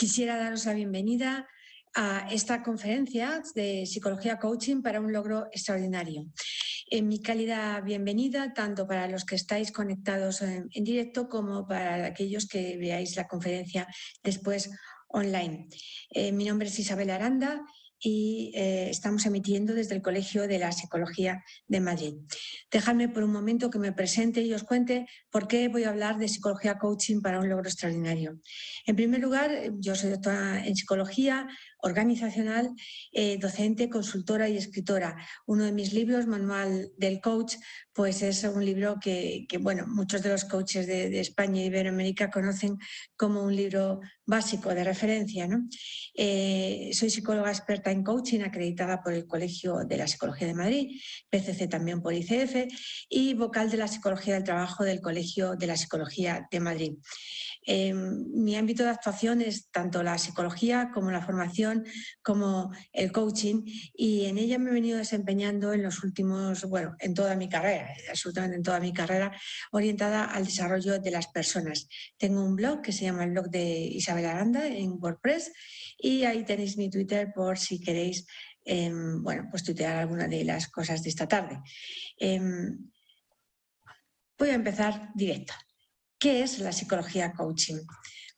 Quisiera daros la bienvenida a esta conferencia de Psicología Coaching para un logro extraordinario. En mi cálida bienvenida, tanto para los que estáis conectados en directo como para aquellos que veáis la conferencia después online. Mi nombre es Isabel Aranda y estamos emitiendo desde el Colegio de la Psicología de Madrid. Dejadme por un momento que me presente y os cuente por qué voy a hablar de Psicología Coaching para un logro extraordinario. En primer lugar, yo soy doctora en Psicología organizacional, docente, consultora y escritora. Uno de mis libros, Manual del Coach, pues es un libro que bueno, muchos de los coaches de España y Iberoamérica conocen como un libro básico de referencia, ¿no? Soy psicóloga experta en coaching acreditada por el Colegio de la Psicología de Madrid, PCC también por ICF, y vocal de la Psicología del Trabajo del Colegio de la Psicología de Madrid. Mi ámbito de actuación es tanto la psicología como la formación, como el coaching, y en ella me he venido desempeñando en los últimos, bueno, en toda mi carrera, absolutamente en toda mi carrera, orientada al desarrollo de las personas. Tengo un blog que se llama el blog de Isabel Aranda en WordPress y ahí tenéis mi Twitter por si queréis, bueno, pues tuitear alguna de las cosas de esta tarde. Voy a empezar directa. ¿Qué es la psicología coaching?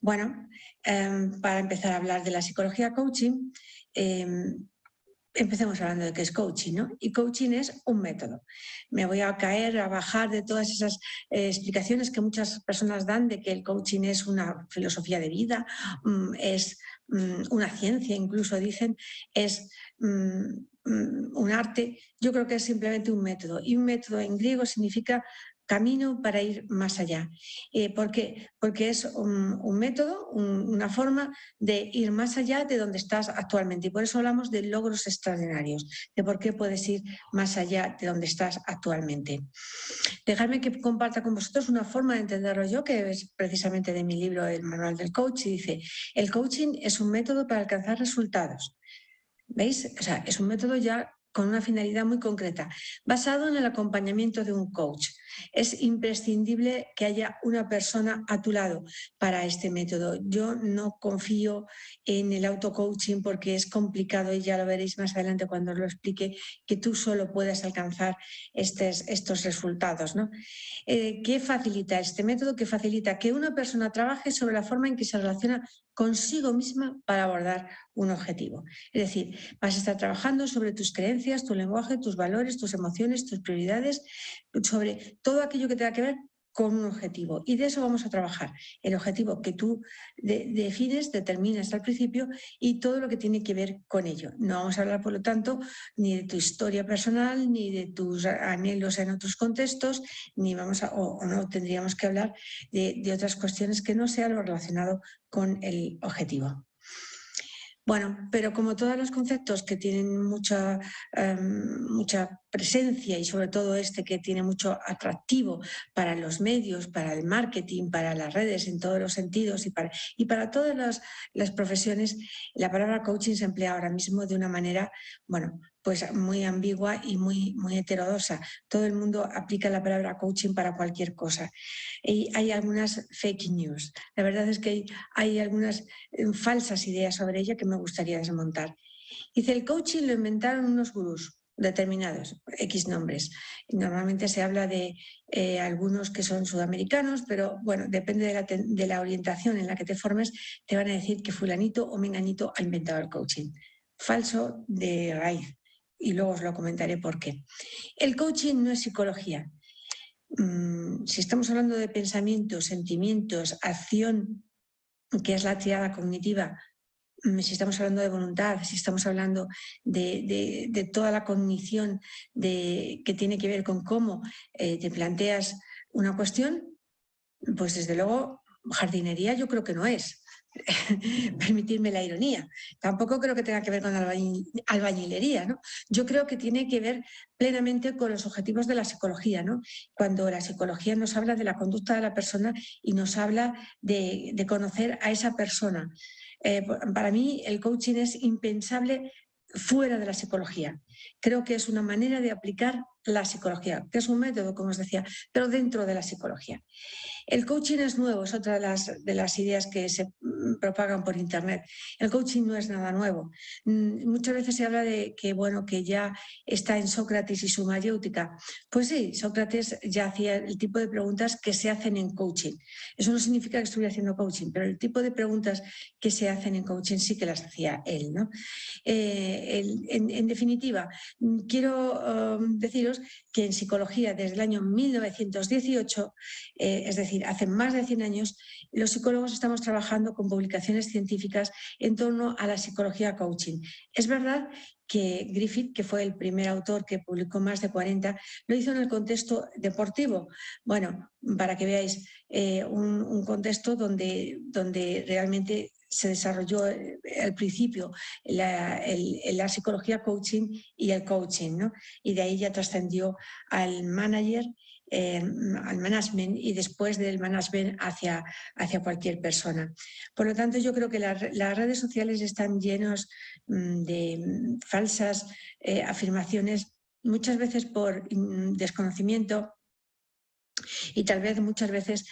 Bueno, para empezar a hablar de la psicología coaching, empecemos hablando de qué es coaching, ¿no? Y coaching es un método. Me voy a bajar de todas esas explicaciones que muchas personas dan de que el coaching es una filosofía de vida, es una ciencia, incluso dicen, es un arte. Yo creo que es simplemente un método. Y un método en griego significa camino para ir más allá. ¿Por qué? Porque es un método, una forma de ir más allá de donde estás actualmente. Y por eso hablamos de logros extraordinarios, de por qué puedes ir más allá de donde estás actualmente. Dejadme que comparta con vosotros una forma de entenderlo yo, que es precisamente de mi libro El Manual del Coach, y dice: el coaching es un método para alcanzar resultados. ¿Veis? O sea, es un método ya con una finalidad muy concreta, basado en el acompañamiento de un coach. Es imprescindible que haya una persona a tu lado para este método. Yo no confío en el auto-coaching porque es complicado, y ya lo veréis más adelante cuando os lo explique, que tú solo puedas alcanzar estos resultados, ¿no? ¿Qué facilita este método? Que facilita que una persona trabaje sobre la forma en que se relaciona consigo misma para abordar un objetivo. Es decir, vas a estar trabajando sobre tus creencias, tu lenguaje, tus valores, tus emociones, tus prioridades, sobre todo aquello que tenga que ver con un objetivo. Y de eso vamos a trabajar. El objetivo que tú defines, determinas al principio, y todo lo que tiene que ver con ello. No vamos a hablar, por lo tanto, ni de tu historia personal, ni de tus anhelos en otros contextos, ni vamos o no tendríamos que hablar de otras cuestiones que no sean lo relacionado con el objetivo. Bueno, pero como todos los conceptos que tienen mucha presencia, y sobre todo este que tiene mucho atractivo para los medios, para el marketing, para las redes en todos los sentidos y para todas las profesiones, la palabra coaching se emplea ahora mismo de una manera, bueno, pues muy ambigua y muy heterodoxa. Todo el mundo aplica la palabra coaching para cualquier cosa. Y hay algunas fake news. La verdad es que hay algunas falsas ideas sobre ella que me gustaría desmontar. Dice: el coaching lo inventaron unos gurús determinados, X nombres. Normalmente se habla de algunos que son sudamericanos, pero bueno, depende de la orientación en la que te formes, te van a decir que fulanito o menganito ha inventado el coaching. Falso de raíz. Y luego os lo comentaré por qué. El coaching no es psicología. Si estamos hablando de pensamientos, sentimientos, acción, que es la triada cognitiva, si estamos hablando de voluntad, si estamos hablando de toda la cognición que tiene que ver con cómo te planteas una cuestión, pues desde luego jardinería yo creo que no es. Permitirme la ironía. Tampoco creo que tenga que ver con albañilería, ¿no? Yo creo que tiene que ver plenamente con los objetivos de la psicología, ¿no? Cuando la psicología nos habla de la conducta de la persona y nos habla de conocer a esa persona. Para mí el coaching es impensable fuera de la psicología. Creo que es una manera de aplicar la psicología, que es un método, como os decía, pero dentro de la psicología. El coaching es nuevo, es otra de las ideas que se propagan por Internet. El coaching no es nada nuevo. Muchas veces se habla de que, bueno, que ya está en Sócrates y su mayéutica. Pues sí, Sócrates ya hacía el tipo de preguntas que se hacen en coaching. Eso no significa que estuviera haciendo coaching, pero el tipo de preguntas que se hacen en coaching sí que las hacía él, ¿no? En definitiva, quiero deciros que en psicología desde el año 1918, es decir, hace más de 100 años, los psicólogos estamos trabajando con publicaciones científicas en torno a la psicología coaching. Es verdad que Griffith, que fue el primer autor que publicó más de 40, lo hizo en el contexto deportivo. Bueno, para que veáis, un contexto donde realmente se desarrolló al principio la psicología coaching y el coaching, ¿no? Y de ahí ya trascendió al manager, al management, y después del management hacia cualquier persona. Por lo tanto, yo creo que las redes sociales están llenos de falsas afirmaciones, muchas veces por desconocimiento, y tal vez muchas veces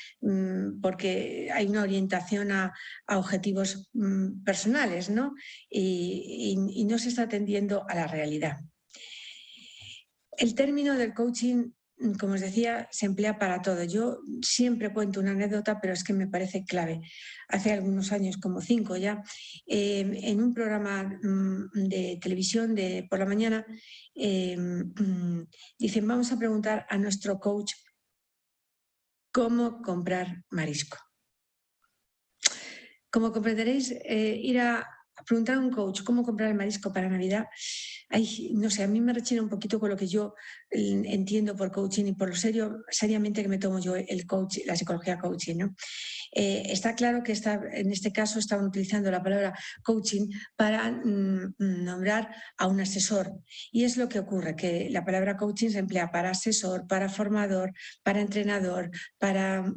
porque hay una orientación a objetivos personales, ¿no? Y no se está atendiendo a la realidad. El término del coaching, como os decía, se emplea para todo. Yo siempre cuento una anécdota, pero es que me parece clave. Hace algunos años, como 5 ya, en un programa de televisión por la mañana, dicen, vamos a preguntar a nuestro coach cómo comprar marisco. Como comprenderéis, ir a preguntar a un coach cómo comprar el marisco para Navidad, no sé, a mí me rechina un poquito con lo que yo entiendo por coaching y por lo seriamente que me tomo yo el coach, la psicología coaching, ¿no? Está claro que en este caso estaban utilizando la palabra coaching para nombrar a un asesor. Y es lo que ocurre, que la palabra coaching se emplea para asesor, para formador, para entrenador, para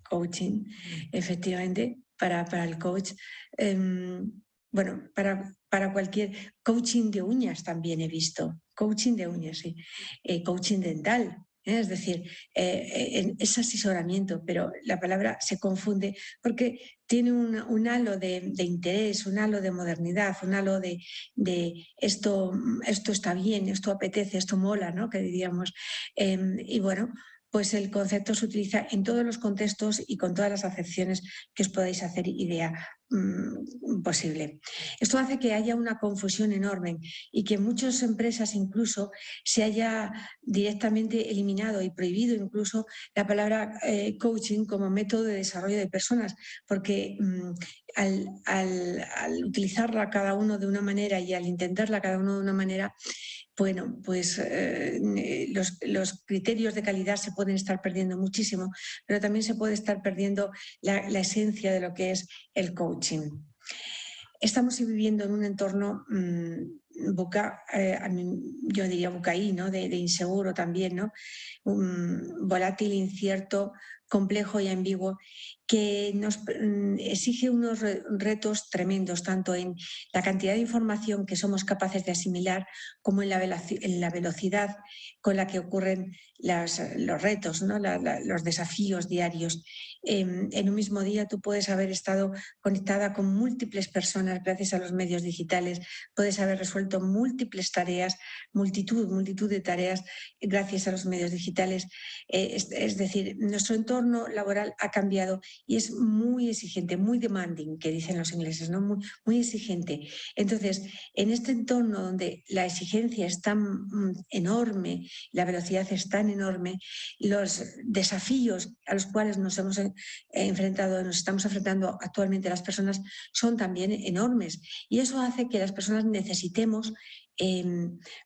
coaching, efectivamente, para el coach. Bueno, para cualquier coaching de uñas también he visto, coaching de uñas, sí, coaching dental. Es decir, es asesoramiento, pero la palabra se confunde porque tiene un halo de interés, un halo de modernidad, un halo de esto está bien, esto apetece, esto mola, ¿no? Que diríamos. Y bueno, pues el concepto se utiliza en todos los contextos y con todas las acepciones que os podáis hacer idea posible. Esto hace que haya una confusión enorme y que en muchas empresas incluso se haya directamente eliminado y prohibido incluso la palabra coaching como método de desarrollo de personas, porque al utilizarla cada uno de una manera y al intentarla cada uno de una manera, bueno, pues los criterios de calidad se pueden estar perdiendo muchísimo, pero también se puede estar perdiendo la esencia de lo que es el coaching. Estamos viviendo en un entorno yo diría bucaí, ¿no? de inseguro también, ¿no? Volátil, incierto, complejo y ambiguo, que nos exige unos retos tremendos, tanto en la cantidad de información que somos capaces de asimilar como en la velocidad con la que ocurren los retos, ¿no? Los desafíos diarios. En un mismo día tú puedes haber estado conectada con múltiples personas gracias a los medios digitales, puedes haber resuelto múltiples tareas, multitud de tareas gracias a los medios digitales. Es decir, nuestro entorno laboral ha cambiado y es muy exigente, muy demanding, que dicen los ingleses, ¿no? Muy exigente. Entonces, en este entorno donde la exigencia es tan enorme, la velocidad es tan enorme, los desafíos a los cuales nos estamos enfrentando actualmente las personas son también enormes. Y eso hace que las personas necesitemos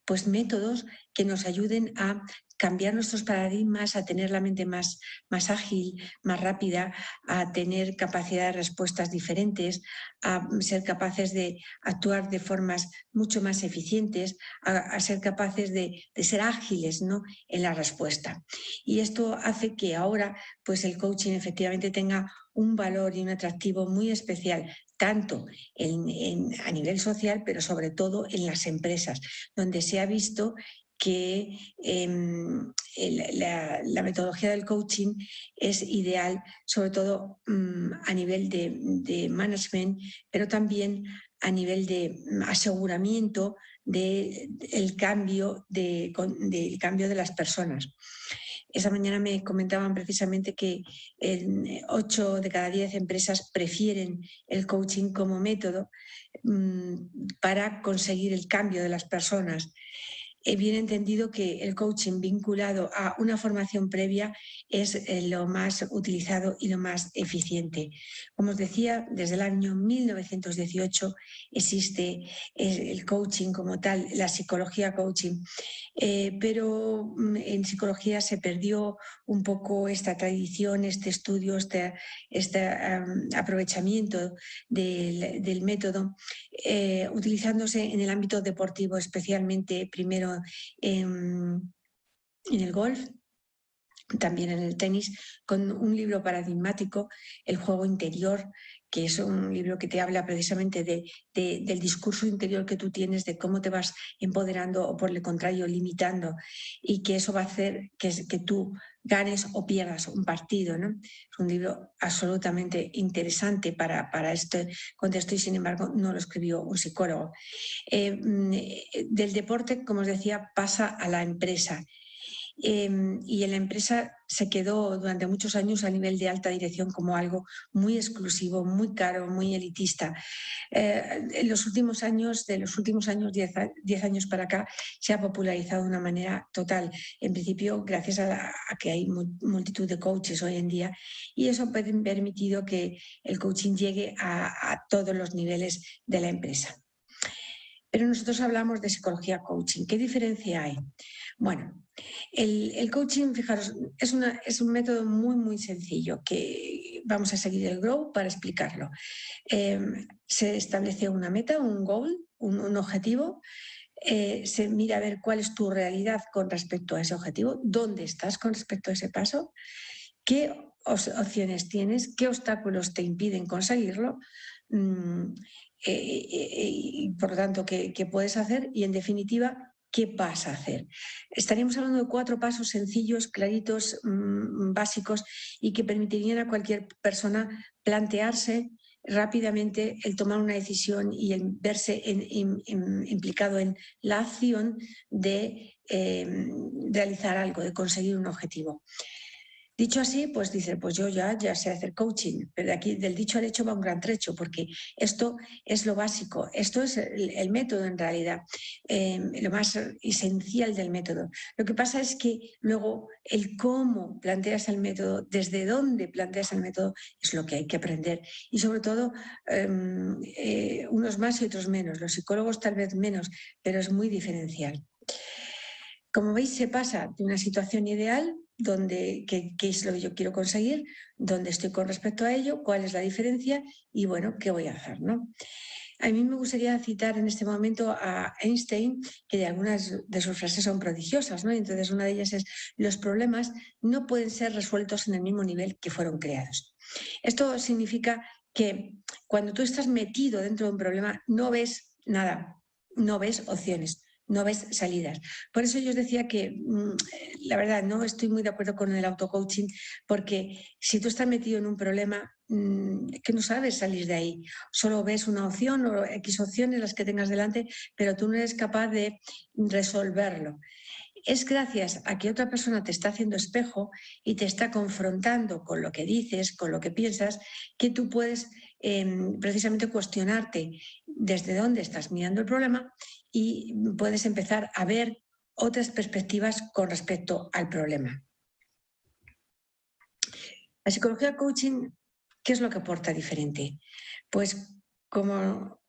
pues métodos que nos ayuden a cambiar nuestros paradigmas, a tener la mente más ágil, más rápida, a tener capacidad de respuestas diferentes, a ser capaces de actuar de formas mucho más eficientes, a ser capaces de ser ágiles, ¿no? En la respuesta. Y esto hace que ahora pues el coaching efectivamente tenga un valor y un atractivo muy especial, tanto a nivel social, pero sobre todo en las empresas, donde se ha visto que la metodología del coaching es ideal, sobre todo a nivel de management, pero también a nivel de aseguramiento del cambio del cambio de las personas. Esa mañana me comentaban precisamente que 8 de cada 10 empresas prefieren el coaching como método para conseguir el cambio de las personas. He bien entendido que el coaching vinculado a una formación previa es lo más utilizado y lo más eficiente. Como os decía, desde el año 1918 existe el coaching como tal, la psicología coaching, pero en psicología se perdió un poco esta tradición, este estudio, este aprovechamiento del método, utilizándose en el ámbito deportivo, especialmente primero en el golf, también en el tenis, con un libro paradigmático, El juego interior, que es un libro que te habla precisamente del discurso interior que tú tienes, de cómo te vas empoderando o por el contrario limitando, y que eso va a hacer que tú ganes o pierdas un partido, ¿no? Es un libro absolutamente interesante para este contexto y sin embargo no lo escribió un psicólogo. Del deporte, como os decía, pasa a la empresa. Y en la empresa se quedó durante muchos años a nivel de alta dirección como algo muy exclusivo, muy caro, muy elitista. En los últimos años, 10 años para acá, se ha popularizado de una manera total. En principio, gracias a que hay multitud de coaches hoy en día, y eso ha permitido que el coaching llegue a todos los niveles de la empresa. Pero nosotros hablamos de psicología coaching. ¿Qué diferencia hay? Bueno, el coaching, fijaros, es un método muy, muy sencillo que vamos a seguir el GROW para explicarlo. Se establece una meta, un goal, un objetivo. Se mira a ver cuál es tu realidad con respecto a ese objetivo, dónde estás con respecto a ese paso, qué opciones tienes, qué obstáculos te impiden conseguirlo. Y por lo tanto, ¿qué puedes hacer? Y en definitiva, ¿qué vas a hacer? Estaríamos hablando de 4 pasos sencillos, claritos, básicos y que permitirían a cualquier persona plantearse rápidamente el tomar una decisión y el verse implicado en la acción de realizar algo, de conseguir un objetivo. Dicho así, pues dice, pues yo ya sé hacer coaching, pero de aquí del dicho al hecho va un gran trecho, porque esto es lo básico, esto es el método en realidad, lo más esencial del método. Lo que pasa es que luego el cómo planteas el método, desde dónde planteas el método, es lo que hay que aprender. Y sobre todo, unos más y otros menos, los psicólogos tal vez menos, pero es muy diferencial. Como veis, se pasa de una situación ideal, qué es lo que yo quiero conseguir, dónde estoy con respecto a ello, cuál es la diferencia y, bueno, qué voy a hacer, ¿no? A mí me gustaría citar en este momento a Einstein, que de algunas de sus frases son prodigiosas, ¿no? Entonces, una de ellas es: los problemas no pueden ser resueltos en el mismo nivel que fueron creados. Esto significa que cuando tú estás metido dentro de un problema, no ves nada, no ves opciones, no ves salidas. Por eso yo os decía que la verdad no estoy muy de acuerdo con el auto-coaching, porque si tú estás metido en un problema, que no sabes salir de ahí, solo ves una opción o X opciones las que tengas delante, pero tú no eres capaz de resolverlo. Es gracias a que otra persona te está haciendo espejo y te está confrontando con lo que dices, con lo que piensas, que tú puedes precisamente cuestionarte desde dónde estás mirando el problema y puedes empezar a ver otras perspectivas con respecto al problema. La psicología coaching, ¿qué es lo que aporta diferente? Pues como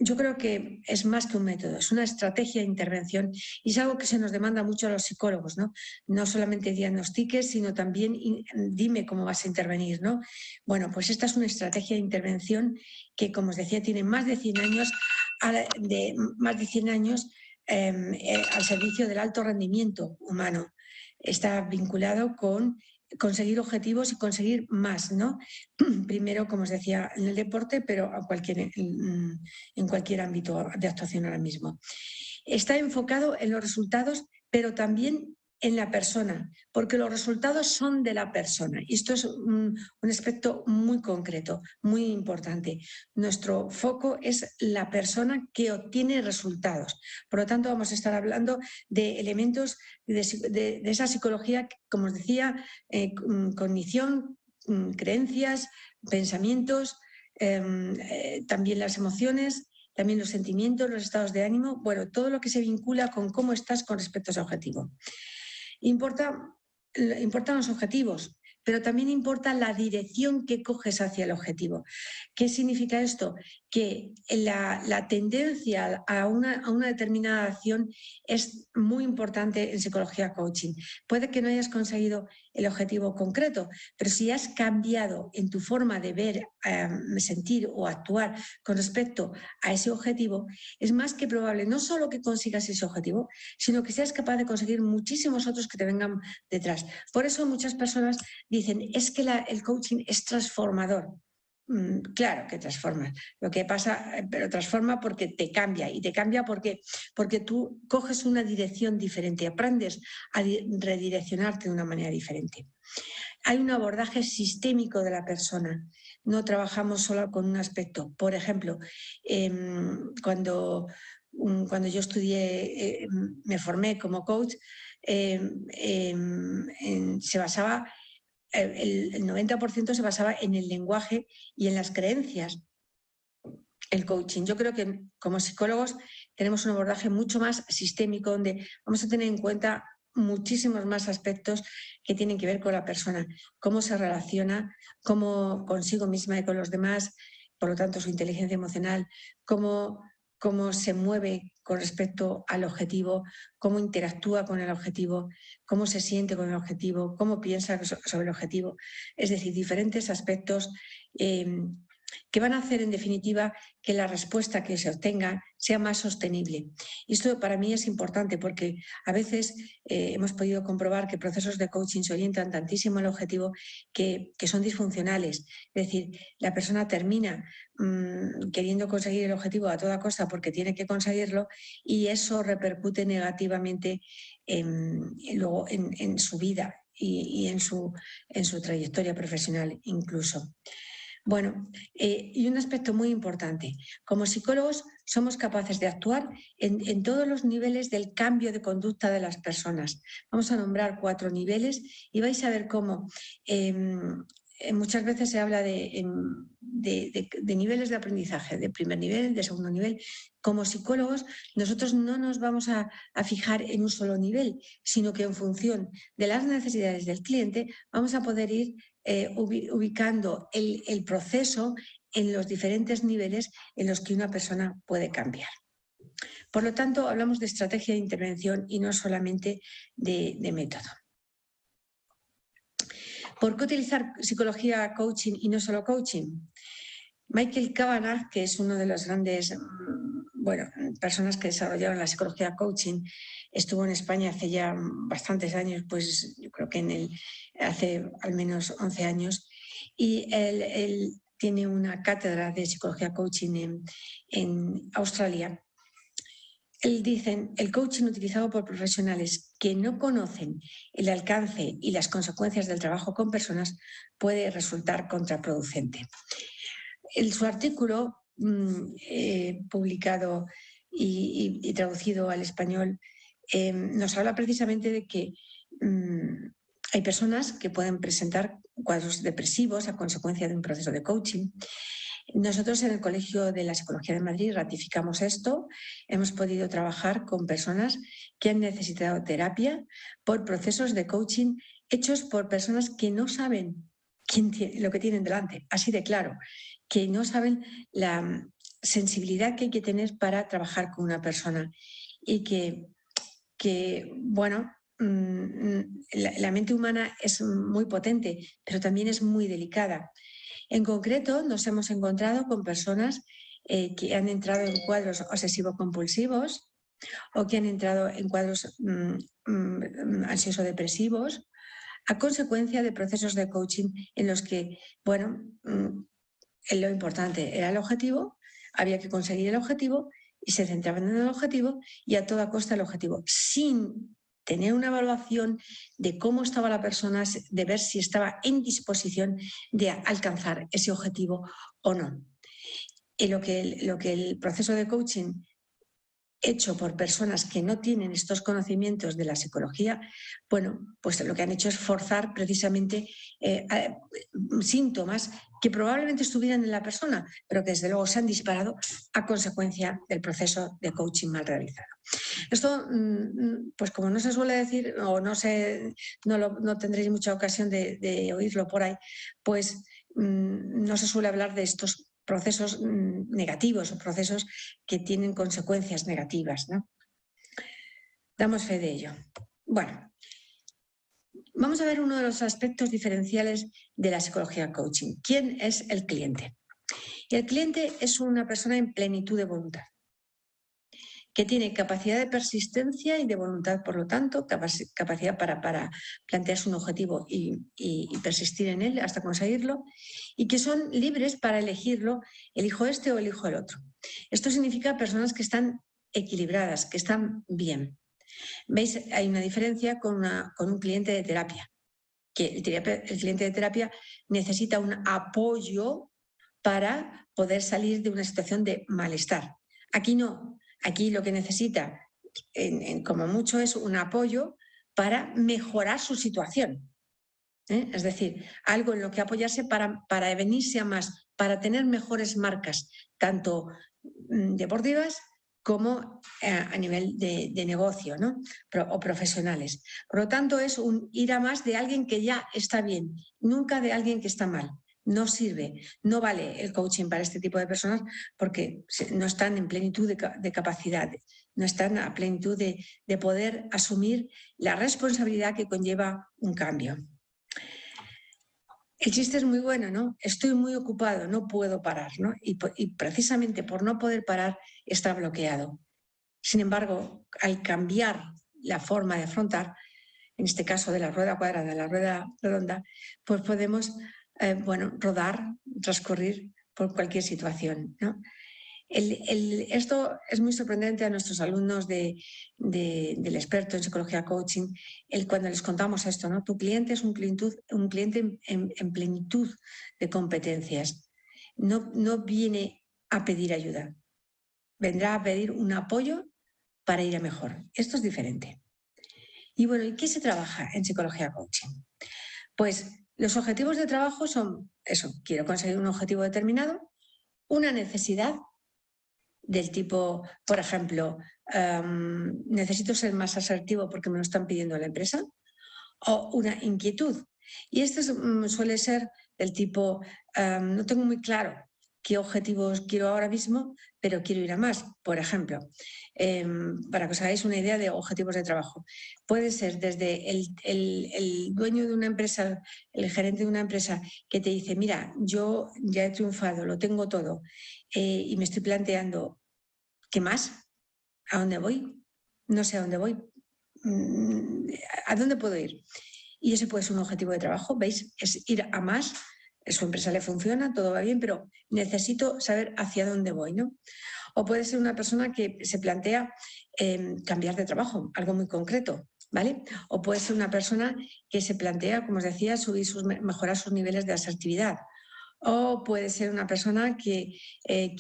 yo creo que es más que un método, es una estrategia de intervención y es algo que se nos demanda mucho a los psicólogos, ¿no? No solamente diagnostiques, sino también dime cómo vas a intervenir, ¿no? Bueno, pues esta es una estrategia de intervención que, como os decía, tiene más de 100 años, al servicio del alto rendimiento humano. Está vinculado con conseguir objetivos y conseguir más, ¿no? Primero, como os decía, en el deporte, pero en cualquier ámbito de actuación ahora mismo. está enfocado en los resultados, pero también en la persona, porque los resultados son de la persona. Y esto es un aspecto muy concreto, muy importante. Nuestro foco es la persona que obtiene resultados. Por lo tanto, vamos a estar hablando de elementos de esa psicología, como os decía, cognición, creencias, pensamientos, también las emociones, también los sentimientos, los estados de ánimo, bueno, todo lo que se vincula con cómo estás con respecto a ese objetivo. Importan los objetivos, pero también importa la dirección que coges hacia el objetivo. ¿Qué significa esto? Que la tendencia a una determinada acción es muy importante en psicología coaching. Puede que no hayas conseguido el objetivo concreto, pero si has cambiado en tu forma de ver, sentir o actuar con respecto a ese objetivo, es más que probable no solo que consigas ese objetivo, sino que seas capaz de conseguir muchísimos otros que te vengan detrás. Por eso muchas personas dicen, es que el coaching es transformador. Claro que transforma. Lo que pasa, pero transforma porque te cambia, y te cambia porque tú coges una dirección diferente, aprendes a redireccionarte de una manera diferente. Hay un abordaje sistémico de la persona. No trabajamos solo con un aspecto. Por ejemplo, cuando yo estudié, me formé como coach, se basaba, el 90% se basaba en el lenguaje y en las creencias. El coaching. Yo creo que como psicólogos tenemos un abordaje mucho más sistémico, donde vamos a tener en cuenta muchísimos más aspectos que tienen que ver con la persona, cómo se relaciona, cómo consigo misma y con los demás, por lo tanto su inteligencia emocional, cómo se mueve con respecto al objetivo, cómo interactúa con el objetivo, cómo se siente con el objetivo, cómo piensa sobre el objetivo. Es decir, diferentes aspectos que van a hacer, en definitiva, que la respuesta que se obtenga sea más sostenible. Y esto para mí es importante, porque a veces hemos podido comprobar que procesos de coaching se orientan tantísimo al objetivo que son disfuncionales. Es decir, la persona termina queriendo conseguir el objetivo a toda costa porque tiene que conseguirlo, y eso repercute negativamente luego en su vida y en su trayectoria profesional incluso. Bueno, y un aspecto muy importante, como psicólogos somos capaces de actuar en todos los niveles del cambio de conducta de las personas. Vamos a nombrar 4 niveles y vais a ver cómo muchas veces se habla de niveles de aprendizaje, de primer nivel, de segundo nivel. Como psicólogos nosotros no nos vamos a fijar en un solo nivel, sino que en función de las necesidades del cliente vamos a poder ir ubicando el proceso en los diferentes niveles en los que una persona puede cambiar. Por lo tanto, hablamos de estrategia de intervención y no solamente de método. ¿Por qué utilizar psicología coaching y no solo coaching? Michael Cavanagh, que es uno de los grandes personas que desarrollaron la psicología coaching, estuvo en España hace ya bastantes años, pues yo creo que hace al menos 11 años, y él tiene una cátedra de psicología coaching en Australia. Él dice, el coaching utilizado por profesionales que no conocen el alcance y las consecuencias del trabajo con personas puede resultar contraproducente. En su artículo publicado y traducido al español nos habla precisamente de que hay personas que pueden presentar cuadros depresivos a consecuencia de un proceso de coaching. Nosotros en el Colegio de la Psicología de Madrid ratificamos esto. Hemos podido trabajar con personas que han necesitado terapia por procesos de coaching hechos por personas que no saben lo que tienen delante, así de claro, que no saben la sensibilidad que hay que tener para trabajar con una persona, y que bueno, la mente humana es muy potente, pero también es muy delicada. En concreto, nos hemos encontrado con personas que han entrado en cuadros obsesivo-compulsivos o que han entrado en cuadros ansioso-depresivos a consecuencia de procesos de coaching en los que, lo importante era el objetivo, había que conseguir el objetivo y se centraban en el objetivo y a toda costa el objetivo, sin tener una evaluación de cómo estaba la persona, de ver si estaba en disposición de alcanzar ese objetivo o no. Y lo que el proceso de coaching hecho por personas que no tienen estos conocimientos de la psicología, bueno, pues lo que han hecho es forzar precisamente síntomas que probablemente estuvieran en la persona, pero que desde luego se han disparado a consecuencia del proceso de coaching mal realizado. Esto, pues como no se suele decir, o no tendréis mucha ocasión de oírlo por ahí, pues no se suele hablar de estos procesos negativos o procesos que tienen consecuencias negativas, ¿no? Damos fe de ello. Bueno, vamos a ver uno de los aspectos diferenciales de la psicología coaching. ¿Quién es el cliente? Y el cliente es una persona en plenitud de voluntad, que tiene capacidad de persistencia y de voluntad, por lo tanto, capacidad para plantearse un objetivo y persistir en él hasta conseguirlo, y que son libres para elegirlo, elijo este o elijo el otro. Esto significa personas que están equilibradas, que están bien. ¿Veis? Hay una diferencia con un cliente de terapia, que el cliente de terapia necesita un apoyo para poder salir de una situación de malestar. Aquí no. Aquí lo que necesita, como mucho, es un apoyo para mejorar su situación. Es decir, algo en lo que apoyarse para venirse a más, para tener mejores marcas, tanto deportivas como a nivel de negocio, ¿no? O profesionales. Por lo tanto, es un ir a más de alguien que ya está bien, nunca de alguien que está mal. No sirve, no vale el coaching para este tipo de personas porque no están en plenitud de capacidad, no están a plenitud de poder asumir la responsabilidad que conlleva un cambio. El chiste es muy bueno, ¿no? Estoy muy ocupado, no puedo parar, ¿no? Y precisamente por no poder parar está bloqueado. Sin embargo, al cambiar la forma de afrontar, en este caso de la rueda cuadrada a la rueda redonda, pues podemos, rodar, transcurrir por cualquier situación, ¿no? Esto es muy sorprendente a nuestros alumnos del experto en psicología coaching, cuando les contamos esto, ¿no? Tu cliente es un cliente en plenitud de competencias. No viene a pedir ayuda, vendrá a pedir un apoyo para ir a mejor. Esto es diferente. Y bueno, ¿y qué se trabaja en psicología coaching? Pues los objetivos de trabajo son eso, quiero conseguir un objetivo determinado, una necesidad del tipo, por ejemplo, necesito ser más asertivo porque me lo están pidiendo la empresa, o una inquietud. Y esto suele ser del tipo, no tengo muy claro qué objetivos quiero ahora mismo, pero quiero ir a más. Por ejemplo, para que os hagáis una idea de objetivos de trabajo. Puede ser desde el dueño de una empresa, el gerente de una empresa, que te dice, mira, yo ya he triunfado, lo tengo todo, y me estoy planteando, ¿qué más? ¿A dónde voy? No sé a dónde voy. ¿A dónde puedo ir? Y ese puede ser un objetivo de trabajo, ¿veis? Es ir a más, su empresa le funciona, todo va bien, pero necesito saber hacia dónde voy, ¿no? O puede ser una persona que se plantea cambiar de trabajo, algo muy concreto, ¿vale? O puede ser una persona que se plantea, como os decía, mejorar sus niveles de asertividad. O puede ser una persona que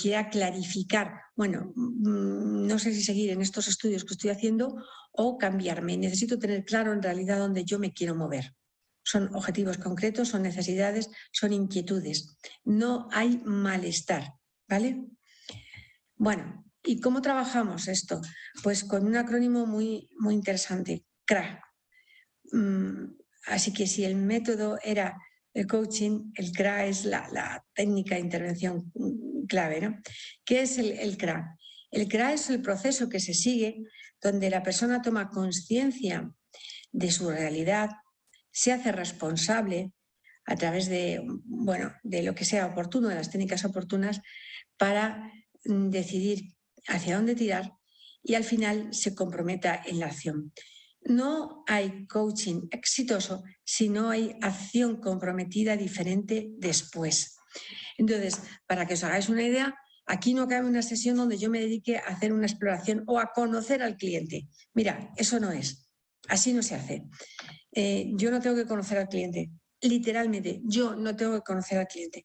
quiera clarificar, bueno, no sé si seguir en estos estudios que estoy haciendo o cambiarme. Necesito tener claro en realidad dónde yo me quiero mover. Son objetivos concretos, son necesidades, son inquietudes. No hay malestar, ¿vale? Bueno, ¿y cómo trabajamos esto? Pues con un acrónimo muy, muy interesante, CRA. Así que si el método era el coaching, el CRA es la técnica de intervención clave, ¿no? ¿Qué es el CRA? El CRA es el proceso que se sigue donde la persona toma conciencia de su realidad, se hace responsable a través de lo que sea oportuno, de las técnicas oportunas, para decidir hacia dónde tirar y al final se comprometa en la acción. No hay coaching exitoso si no hay acción comprometida diferente después. Entonces, para que os hagáis una idea, Aquí no cabe una sesión donde yo me dedique a hacer una exploración o a conocer al cliente. Mira, eso no es. Así no se hace. Yo no tengo que conocer al cliente. Literalmente, yo no tengo que conocer al cliente.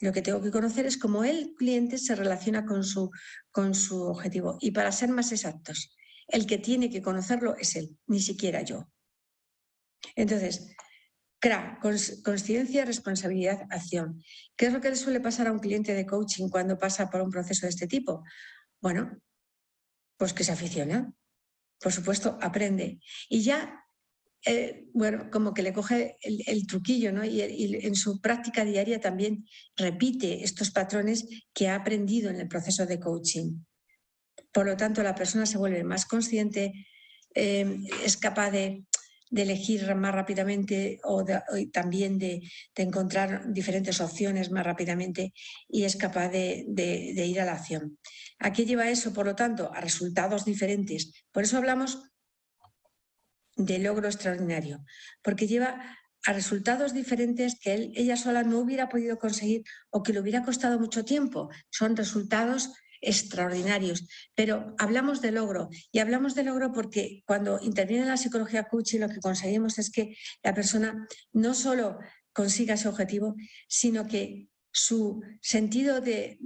Lo que tengo que conocer es cómo el cliente se relaciona con su objetivo. Y para ser más exactos, el que tiene que conocerlo es él, ni siquiera yo. Entonces, CRA, consciencia, responsabilidad, acción. ¿Qué es lo que le suele pasar a un cliente de coaching cuando pasa por un proceso de este tipo? Bueno, pues que se aficiona, por supuesto, aprende. Y ya, bueno, como que le coge el truquillo, ¿no? Y en su práctica diaria también repite estos patrones que ha aprendido en el proceso de coaching. Por lo tanto, la persona se vuelve más consciente, es capaz de elegir más rápidamente o también de encontrar diferentes opciones más rápidamente y es capaz de ir a la acción. ¿A qué lleva eso, por lo tanto? A resultados diferentes. Por eso hablamos de logro extraordinario, porque lleva a resultados diferentes que ella sola no hubiera podido conseguir o que le hubiera costado mucho tiempo. Son resultados extraordinarios, pero hablamos de logro y hablamos de logro porque cuando interviene la psicología coaching lo que conseguimos es que la persona no solo consiga ese objetivo, sino que su sentido de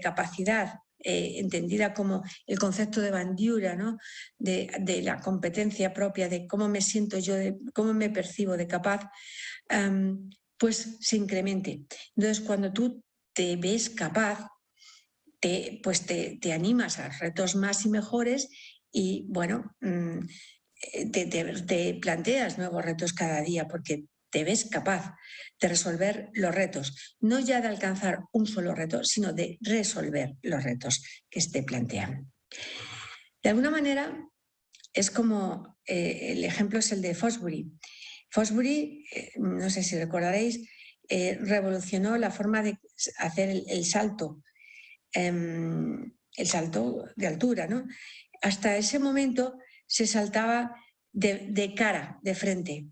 capacidad, entendida como el concepto de bandura, ¿no? de la competencia propia, de cómo me siento yo, de cómo me percibo de capaz, pues se incremente. Entonces, cuando tú te ves capaz, pues te animas a retos más y mejores y, bueno, te planteas nuevos retos cada día porque te ves capaz de resolver los retos, no ya de alcanzar un solo reto, sino de resolver los retos que te plantean. De alguna manera, es como el ejemplo es el de Fosbury. Fosbury, no sé si recordaréis, revolucionó la forma de hacer el salto de altura, ¿no? Hasta ese momento se saltaba de cara, de frente,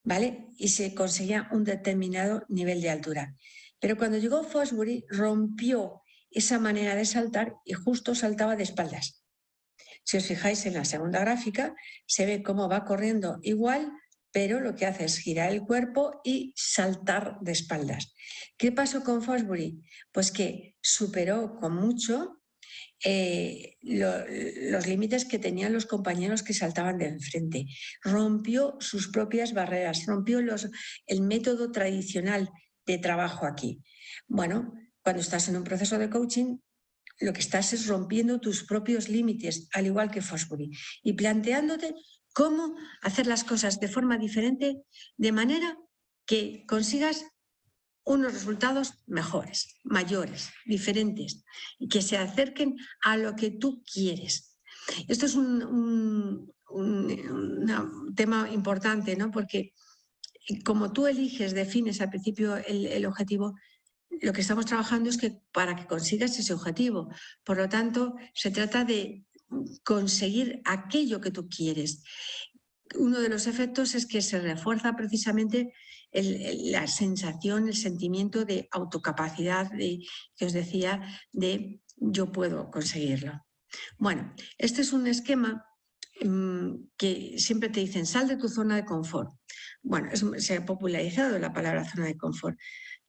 ¿vale? Y se conseguía un determinado nivel de altura. Pero cuando llegó Fosbury, rompió esa manera de saltar y justo saltaba de espaldas. Si os fijáis en la segunda gráfica, se ve cómo va corriendo igual, pero lo que hace es girar el cuerpo y saltar de espaldas. ¿Qué pasó con Fosbury? Pues que superó con mucho los límites que tenían los compañeros que saltaban de enfrente. Rompió sus propias barreras, rompió el método tradicional de trabajo aquí. Bueno, cuando estás en un proceso de coaching, lo que estás es rompiendo tus propios límites, al igual que Fosbury, y planteándote cómo hacer las cosas de forma diferente, de manera que consigas unos resultados mejores, mayores, diferentes, y que se acerquen a lo que tú quieres. Esto es un tema importante, ¿no? Porque como tú eliges, defines al principio el objetivo, lo que estamos trabajando es que para que consigas ese objetivo. Por lo tanto, se trata de conseguir aquello que tú quieres. Uno de los efectos es que se refuerza precisamente la sensación, el sentimiento de autocapacidad, que os decía, de yo puedo conseguirlo. Bueno, este es un esquema que siempre te dicen, sal de tu zona de confort. Bueno, se ha popularizado la palabra zona de confort.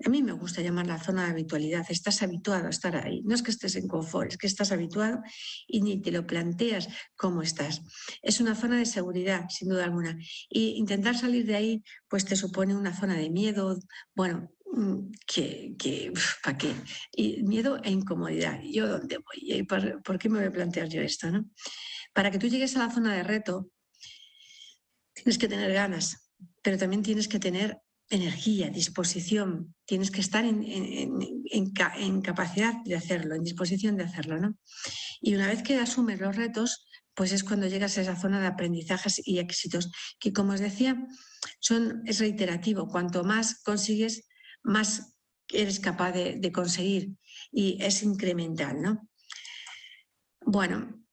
A mí me gusta llamarla zona de habitualidad. Estás habituado a estar ahí. No es que estés en confort, es que estás habituado y ni te lo planteas cómo estás. Es una zona de seguridad, sin duda alguna. Y intentar salir de ahí, pues te supone una zona de miedo. Bueno, ¿para qué? Y miedo e incomodidad. ¿Yo dónde voy? ¿Por qué me voy a plantear yo esto, no? Para que tú llegues a la zona de reto, tienes que tener ganas, pero también tienes que tener energía, disposición, tienes que estar en capacidad de hacerlo, en disposición de hacerlo, ¿no? Y una vez que asumes los retos, pues es cuando llegas a esa zona de aprendizajes y éxitos, que como os decía, es reiterativo. Cuanto más consigues, más eres capaz de conseguir y es incremental, ¿no? Bueno,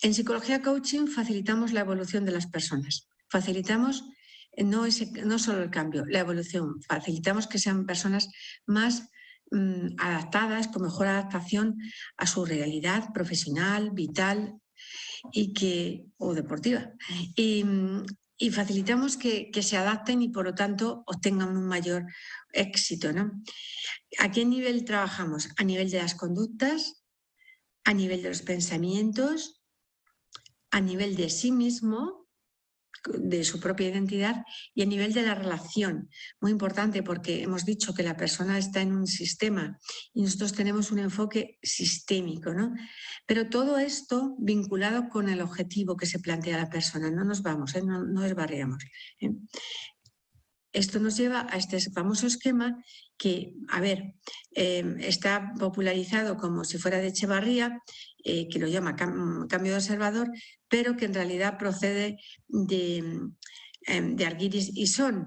en psicología coaching facilitamos la evolución de las personas. Facilitamos no solo el cambio, la evolución. Facilitamos que sean personas más adaptadas, con mejor adaptación a su realidad profesional, vital o deportiva. Y facilitamos que se adapten y por lo tanto obtengan un mayor éxito, ¿no? ¿A qué nivel trabajamos? A nivel de las conductas, a nivel de los pensamientos, a nivel de sí mismo, de su propia identidad, y a nivel de la relación. Muy importante, porque hemos dicho que la persona está en un sistema y nosotros tenemos un enfoque sistémico, ¿no? Pero todo esto vinculado con el objetivo que se plantea la persona. No nos vamos, no desbarriamos. Esto nos lleva a este famoso esquema que, a ver, está popularizado como si fuera de Echevarría, que lo llama cambio de observador, pero que en realidad procede de Argyris y Son.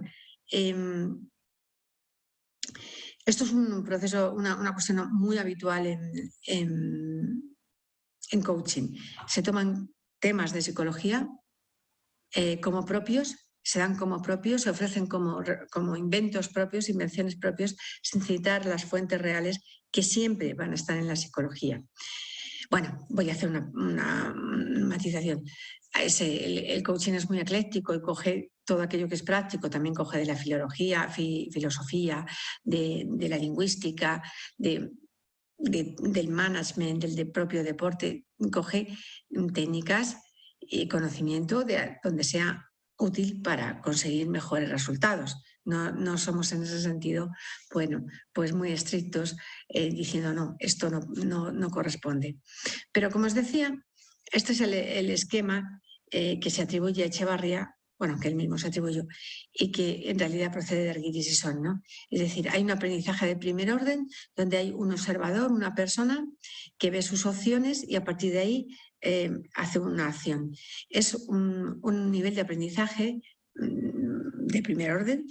Esto es un proceso, una cuestión muy habitual en coaching. Se toman temas de psicología como propios, se dan como propios, se ofrecen como inventos propios, invenciones propias, sin citar las fuentes reales que siempre van a estar en la psicología. Bueno, voy a hacer una matización. El coaching es muy ecléctico y coge todo aquello que es práctico, también coge de la filosofía, de la lingüística, del management, del propio deporte, coge técnicas y conocimiento donde sea útil para conseguir mejores resultados. No somos en ese sentido, bueno, pues muy estrictos diciendo no, esto no corresponde. Pero como os decía, este es el esquema que se atribuye a Echevarría, bueno, que él mismo se atribuyó, y que en realidad procede de Argyris y Son, ¿no? Es decir, hay un aprendizaje de primer orden donde hay un observador, una persona que ve sus opciones y a partir de ahí hace una acción. Es un nivel de aprendizaje de primer orden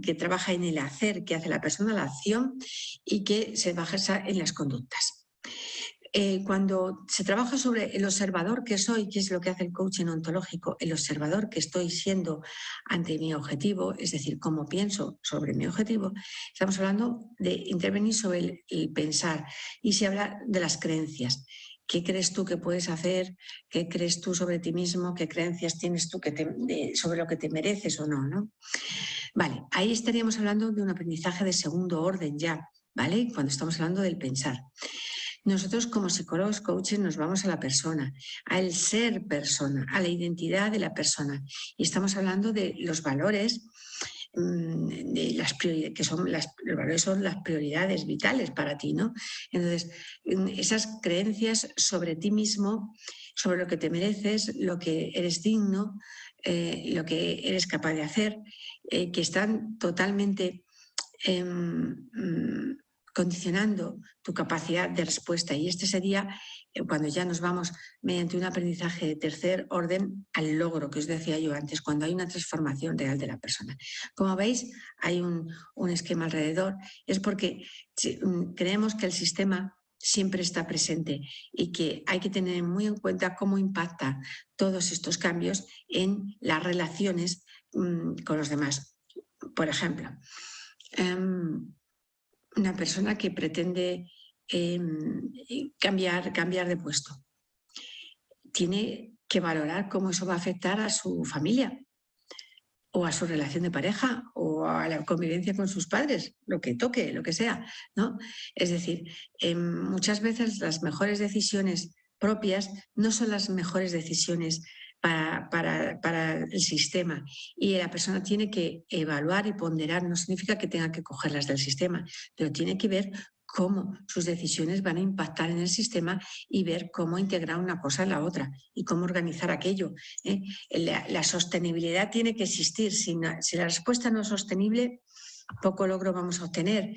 que trabaja en el hacer que hace la persona, la acción, y que se basa en las conductas. Cuando se trabaja sobre el observador que soy, que es lo que hace el coaching ontológico, el observador que estoy siendo ante mi objetivo, es decir, cómo pienso sobre mi objetivo, estamos hablando de intervenir sobre el pensar y se habla de las creencias. ¿Qué crees tú que puedes hacer? ¿Qué crees tú sobre ti mismo? ¿Qué creencias tienes tú sobre lo que te mereces o no? Vale, ahí estaríamos hablando de un aprendizaje de segundo orden ya, ¿vale? Cuando estamos hablando del pensar. Nosotros como psicólogos, coaches, nos vamos a la persona, al ser persona, a la identidad de la persona. Y estamos hablando de los valores, de las prioridades, que son los valores son las prioridades vitales para ti, ¿no? Entonces, esas creencias sobre ti mismo, sobre lo que te mereces, lo que eres digno, lo que eres capaz de hacer, que están totalmente condicionando tu capacidad de respuesta. Y este sería cuando ya nos vamos mediante un aprendizaje de tercer orden al logro que os decía yo antes, cuando hay una transformación real de la persona. Como veis, hay un esquema alrededor. Es porque creemos que el sistema siempre está presente y que hay que tener muy en cuenta cómo impacta todos estos cambios en las relaciones con los demás. Por ejemplo, una persona que pretende cambiar de puesto tiene que valorar cómo eso va a afectar a su familia o a su relación de pareja o a la convivencia con sus padres, lo que toque, lo que sea, ¿no? Es decir, muchas veces las mejores decisiones propias no son las mejores decisiones para el sistema, y la persona tiene que evaluar y ponderar. No significa que tenga que cogerlas del sistema, pero tiene que ver cómo sus decisiones van a impactar en el sistema y ver cómo integrar una cosa en la otra y cómo organizar aquello. La sostenibilidad tiene que existir. Si la respuesta no es sostenible, poco logro vamos a obtener.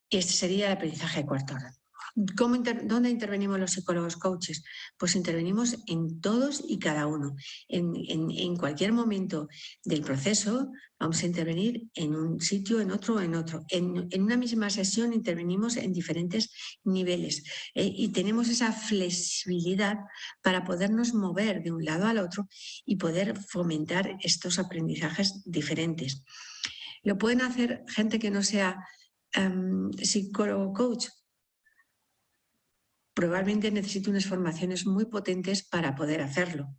Este sería el aprendizaje de cuarto orden. ¿Dónde intervenimos los psicólogos coaches? Pues intervenimos en todos y cada uno. En cualquier momento del proceso vamos a intervenir en un sitio, en otro, en otro. En una misma sesión intervenimos en diferentes niveles y tenemos esa flexibilidad para podernos mover de un lado al otro y poder fomentar estos aprendizajes diferentes. ¿Lo pueden hacer gente que no sea psicólogo coach? Probablemente necesite unas formaciones muy potentes para poder hacerlo.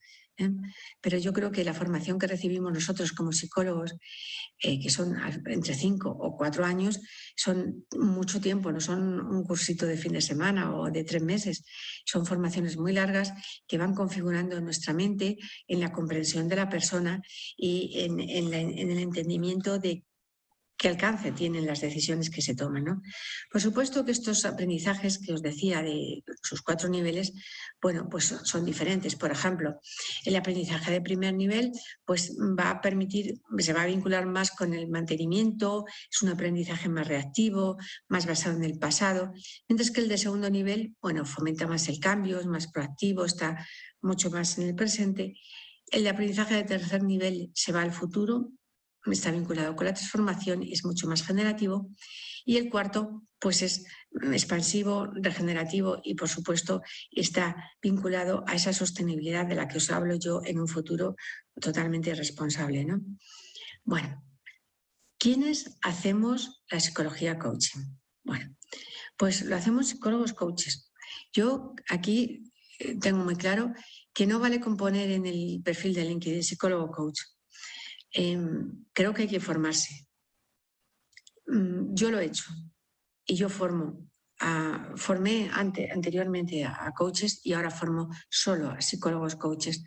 Pero yo creo que la formación que recibimos nosotros como psicólogos, que son entre 5 o 4 años, son mucho tiempo, no son un cursito de fin de semana o de 3 meses, son formaciones muy largas que van configurando nuestra mente en la comprensión de la persona y en el entendimiento de qué alcance tienen las decisiones que se toman, ¿no? Por supuesto que estos aprendizajes que os decía de sus 4 niveles, bueno, pues son diferentes. Por ejemplo, el aprendizaje de primer nivel pues va a permitir, se va a vincular más con el mantenimiento, es un aprendizaje más reactivo, más basado en el pasado, mientras que el de segundo nivel, bueno, fomenta más el cambio, es más proactivo, está mucho más en el presente. El de aprendizaje de tercer nivel se va al futuro, está vinculado con la transformación y es mucho más generativo. Y el cuarto, pues es expansivo, regenerativo y, por supuesto, está vinculado a esa sostenibilidad de la que os hablo yo en un futuro totalmente responsable, ¿no? Bueno, ¿quiénes hacemos la psicología coaching? Bueno, pues lo hacemos psicólogos coaches. Yo aquí tengo muy claro que no vale con poner en el perfil de LinkedIn psicólogo coach. Creo que hay que formarse. Yo lo he hecho y yo formé anteriormente a coaches y ahora formo solo a psicólogos coaches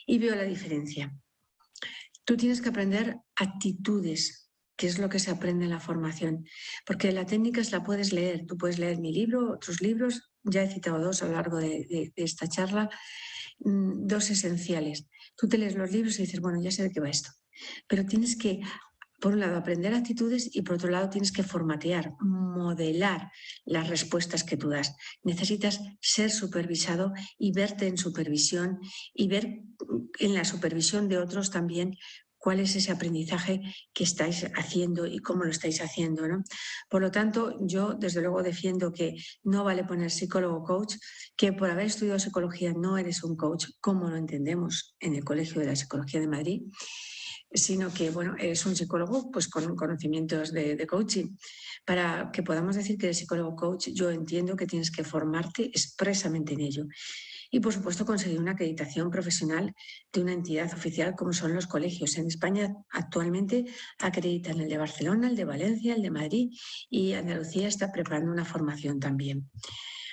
y veo la diferencia. Tú tienes que aprender actitudes, que es lo que se aprende en la formación, porque la técnica la puedes leer. Tú puedes leer mi libro, otros libros, ya he citado 2 a lo largo de esta charla, 2 esenciales. Tú te lees los libros y dices, bueno, ya sé de qué va esto. Pero tienes que, por un lado, aprender actitudes y por otro lado tienes que formatear, modelar las respuestas que tú das. Necesitas ser supervisado y verte en supervisión y ver en la supervisión de otros también cuál es ese aprendizaje que estáis haciendo y cómo lo estáis haciendo, ¿no? Por lo tanto, yo desde luego defiendo que no vale poner psicólogo coach, que por haber estudiado psicología no eres un coach, como lo entendemos en el Colegio de la Psicología de Madrid, sino que, bueno, eres un psicólogo pues, con conocimientos de coaching. Para que podamos decir que eres psicólogo coach, yo entiendo que tienes que formarte expresamente en ello. Y, por supuesto, conseguir una acreditación profesional de una entidad oficial como son los colegios. En España actualmente acreditan el de Barcelona, el de Valencia, el de Madrid y Andalucía está preparando una formación también.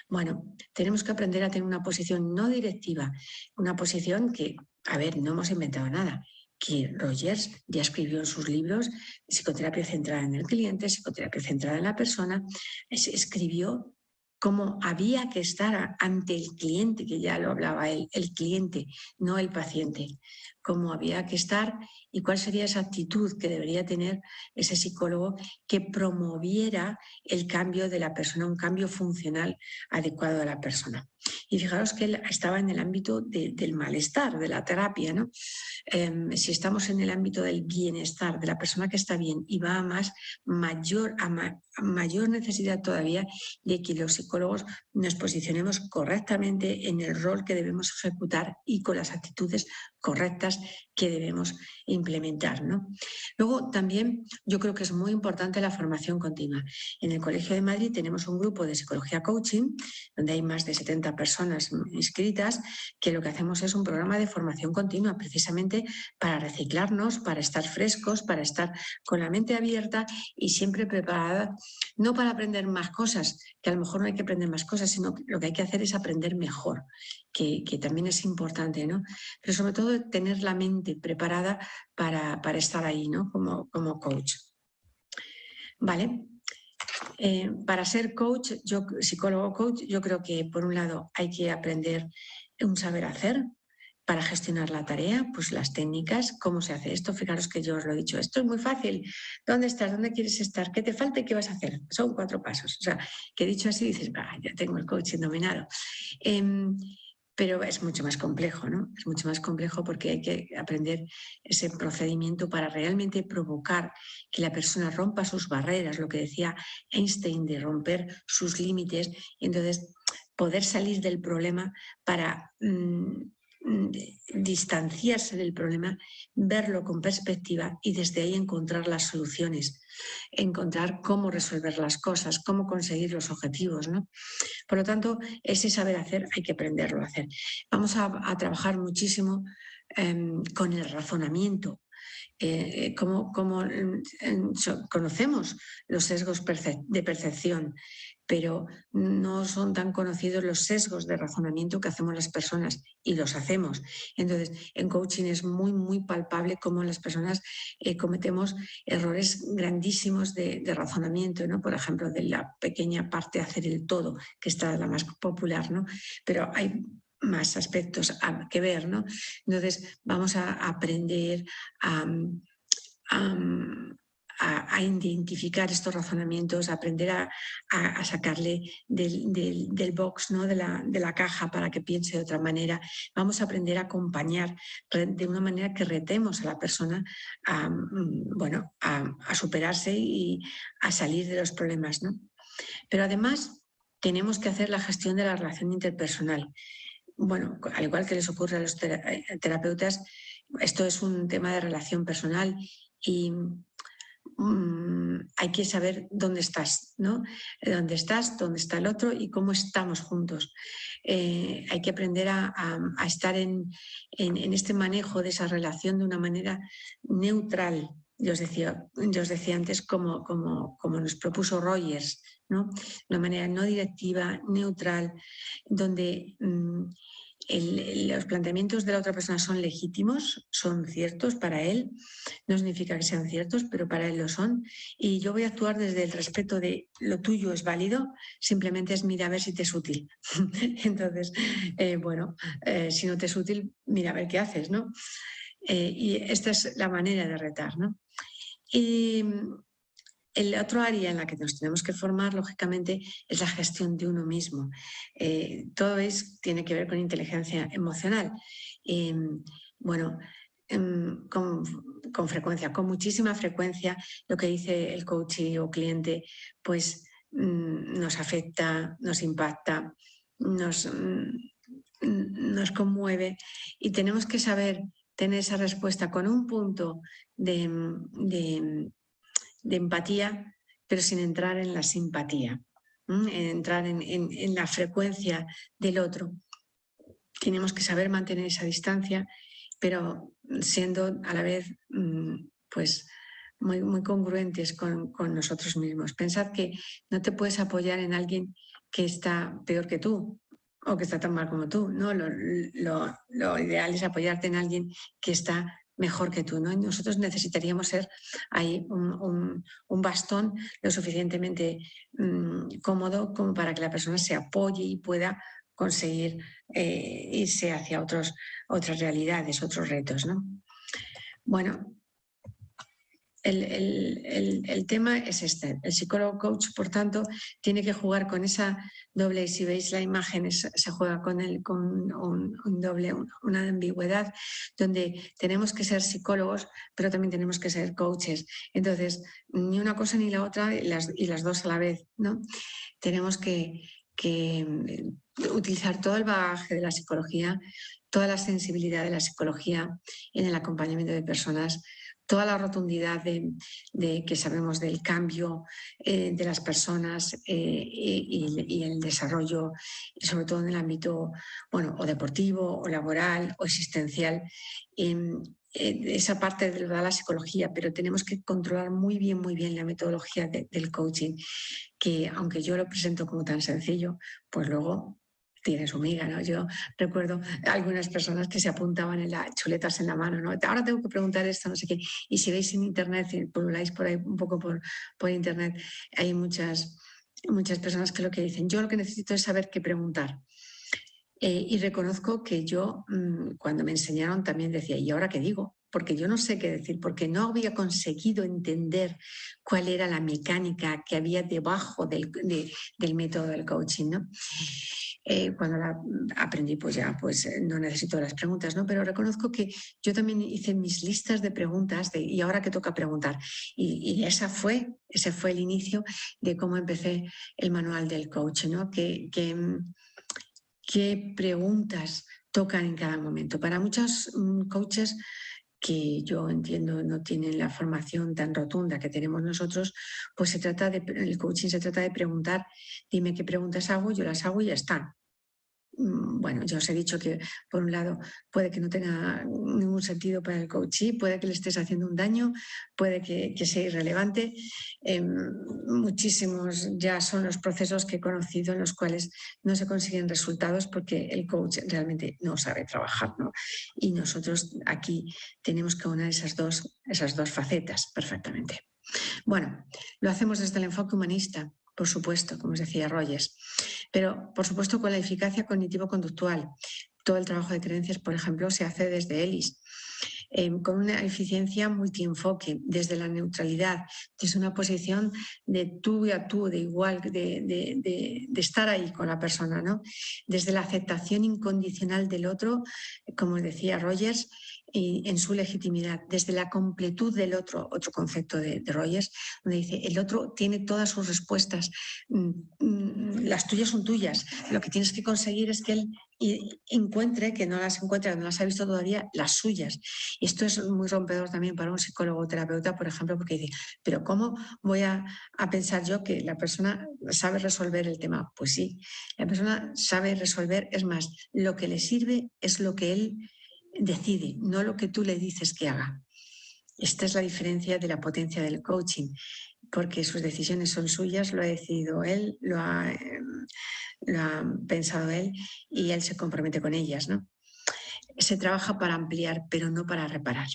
Bueno, tenemos que aprender a tener una posición no directiva, una posición que, a ver, no hemos inventado nada, que Rogers ya escribió en sus libros Psicoterapia centrada en el cliente, Psicoterapia centrada en la persona, escribió cómo había que estar ante el cliente, que ya lo hablaba él, el cliente, no el paciente, cómo había que estar y cuál sería esa actitud que debería tener ese psicólogo que promoviera el cambio de la persona, un cambio funcional adecuado a la persona. Y fijaros que él estaba en el ámbito del malestar, de la terapia, ¿no? Si estamos en el ámbito del bienestar, de la persona que está bien y va a mayor necesidad todavía de que los psicólogos nos posicionemos correctamente en el rol que debemos ejecutar y con las actitudes correctas que debemos implementar, ¿no? Luego también yo creo que es muy importante la formación continua. En el Colegio de Madrid tenemos un grupo de psicología coaching donde hay más de 70 personas inscritas, que lo que hacemos es un programa de formación continua precisamente para reciclarnos, para estar frescos, para estar con la mente abierta y siempre preparada, no para aprender más cosas, que a lo mejor no hay que aprender más cosas, sino que lo que hay que hacer es aprender mejor, que también es importante, ¿no? Pero sobre todo tener la mente preparada para estar ahí, ¿no? Como coach. ¿Vale? Para ser coach, psicólogo coach, yo creo que por un lado hay que aprender un saber hacer para gestionar la tarea, pues las técnicas, cómo se hace esto. Fijaros que yo os lo he dicho, esto es muy fácil. ¿Dónde estás? ¿Dónde quieres estar? ¿Qué te falta y qué vas a hacer? Son 4 pasos. O sea, que dicho así dices, ya tengo el coaching dominado. Pero es mucho más complejo, ¿no? Es mucho más complejo porque hay que aprender ese procedimiento para realmente provocar que la persona rompa sus barreras, lo que decía Einstein de romper sus límites, y entonces poder salir del problema para distanciarse del problema, verlo con perspectiva y desde ahí encontrar las soluciones, encontrar cómo resolver las cosas, cómo conseguir los objetivos, ¿no? Por lo tanto, ese saber hacer hay que aprenderlo a hacer. Vamos a trabajar muchísimo con el razonamiento. Conocemos los sesgos de percepción, pero no son tan conocidos los sesgos de razonamiento que hacemos las personas, y los hacemos. Entonces, en coaching es muy, muy palpable cómo las personas cometemos errores grandísimos de razonamiento, ¿no? Por ejemplo, de la pequeña parte de hacer el todo, que está la más popular, ¿no? Pero hay más aspectos que ver, ¿no? Entonces, vamos a aprender a identificar estos razonamientos, a aprender a sacarle del box, ¿no? de la caja, para que piense de otra manera. Vamos a aprender a acompañar de una manera que retemos a la persona a superarse y a salir de los problemas, ¿no? Pero además tenemos que hacer la gestión de la relación interpersonal. Bueno, al igual que les ocurre a los terapeutas, esto es un tema de relación personal y hay que saber dónde estás, ¿no? Dónde estás, dónde está el otro y cómo estamos juntos. Hay que aprender a estar en este manejo de esa relación de una manera neutral. Yo os decía antes, como nos propuso Rogers, ¿no? De una manera no directiva, neutral, donde los planteamientos de la otra persona son legítimos, son ciertos para él, no significa que sean ciertos, pero para él lo son, y yo voy a actuar desde el respeto de lo tuyo es válido, simplemente es mira a ver si te es útil. Entonces, si no te es útil, mira a ver qué haces, ¿no? Y esta es la manera de retar, ¿no? Y el otro área en la que nos tenemos que formar, lógicamente, es la gestión de uno mismo. Todo tiene que ver con inteligencia emocional. Con frecuencia, con muchísima frecuencia, lo que dice el coach o cliente, pues nos afecta, nos impacta, nos conmueve, y tenemos que saber tener esa respuesta con un punto de empatía, pero sin entrar en la simpatía, entrar en la frecuencia del otro. Tenemos que saber mantener esa distancia, pero siendo a la vez pues muy, muy congruentes con nosotros mismos. Pensad que no te puedes apoyar en alguien que está peor que tú o que está tan mal como tú, ¿no? Lo ideal es apoyarte en alguien que está mejor que tú, ¿no? Y nosotros necesitaríamos ser ahí un bastón lo suficientemente cómodo como para que la persona se apoye y pueda conseguir irse hacia otras realidades, otros retos, ¿no? Bueno, el tema es este. El psicólogo coach, por tanto, tiene que jugar con esa doble, si veis la imagen, se juega con un doble, una ambigüedad, donde tenemos que ser psicólogos, pero también tenemos que ser coaches. Entonces, ni una cosa ni la otra, y las dos a la vez, ¿no? Tenemos que utilizar todo el bagaje de la psicología, toda la sensibilidad de la psicología en el acompañamiento de personas, toda la rotundidad de que sabemos del cambio de las personas y el desarrollo, sobre todo en el ámbito o deportivo, o laboral, o existencial. Esa parte de la psicología, pero tenemos que controlar muy bien la metodología del coaching, que aunque yo lo presento como tan sencillo, pues luego tiene su miga, ¿no? Yo recuerdo algunas personas que se apuntaban en las chuletas en la mano, ¿no? Ahora tengo que preguntar esto, no sé qué. Y si veis en internet, si pululáis por ahí un poco por internet, hay muchas personas que lo que dicen, yo lo que necesito es saber qué preguntar. Y reconozco que yo, cuando me enseñaron, también decía, ¿y ahora qué digo? Porque yo no sé qué decir, porque no había conseguido entender cuál era la mecánica que había debajo del método del coaching, ¿no? Cuando la aprendí, pues ya no necesito las preguntas, ¿no? Pero reconozco que yo también hice mis listas de preguntas ¿y ahora qué toca preguntar? Y ese fue el inicio de cómo empecé el manual del coach, ¿no? ¿Qué preguntas tocan en cada momento. Para muchos coaches que yo entiendo no tienen la formación tan rotunda que tenemos nosotros, pues el coaching se trata de preguntar, dime qué preguntas hago, yo las hago y ya está. Bueno, ya os he dicho que, por un lado, puede que no tenga ningún sentido para el coachee, puede que le estés haciendo un daño, puede que sea irrelevante. Muchísimos ya son los procesos que he conocido en los cuales no se consiguen resultados porque el coach realmente no sabe trabajar, ¿no? Y nosotros aquí tenemos que unir esas dos facetas perfectamente. Bueno, lo hacemos desde el enfoque humanista, por supuesto, como os decía Rogers, pero por supuesto con la eficacia cognitivo-conductual. Todo el trabajo de creencias, por ejemplo, se hace desde ELIS, con una eficiencia multienfoque, desde la neutralidad, desde una posición de tú a tú, de igual, de estar ahí con la persona, ¿no? Desde la aceptación incondicional del otro, como decía Rogers, y en su legitimidad, desde la completud del otro concepto de Rogers, donde dice, el otro tiene todas sus respuestas, las tuyas son tuyas, lo que tienes que conseguir es que él encuentre, que no las encuentra, no las ha visto todavía, las suyas. Y esto es muy rompedor también para un psicólogo o terapeuta, por ejemplo, porque dice, pero ¿cómo voy a pensar yo que la persona sabe resolver el tema? Pues sí, la persona sabe resolver, es más, lo que le sirve es lo que él decide, no lo que tú le dices que haga. Esta es la diferencia de la potencia del coaching, porque sus decisiones son suyas, lo ha decidido él, lo ha pensado él y él se compromete con ellas, ¿no? Se trabaja para ampliar, pero no para reparar.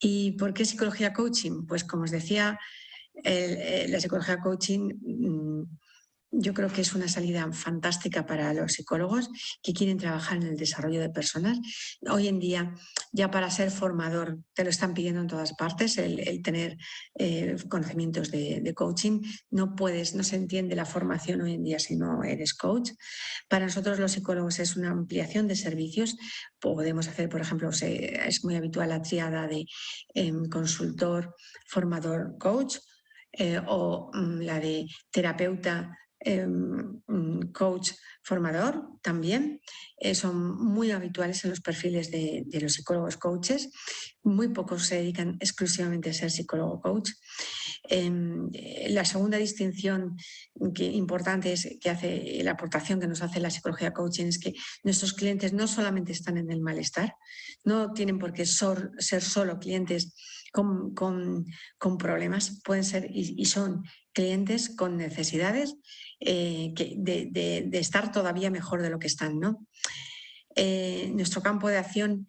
¿Y por qué psicología coaching? Pues como os decía, la psicología coaching yo creo que es una salida fantástica para los psicólogos que quieren trabajar en el desarrollo de personas. Hoy en día, ya para ser formador, te lo están pidiendo en todas partes, el tener conocimientos de coaching. No se entiende la formación hoy en día si no eres coach. Para nosotros los psicólogos es una ampliación de servicios. Podemos hacer, por ejemplo, es muy habitual la tríada de consultor, formador, coach, o la de terapeuta, coach, formador también. Son muy habituales en los perfiles de los psicólogos coaches. Muy pocos se dedican exclusivamente a ser psicólogo coach. La segunda distinción importante es que hace la aportación que nos hace la psicología coaching es que nuestros clientes no solamente están en el malestar, no tienen por qué ser solo clientes con problemas, pueden ser y son clientes con necesidades de estar todavía mejor de lo que están, ¿no? Nuestro campo de acción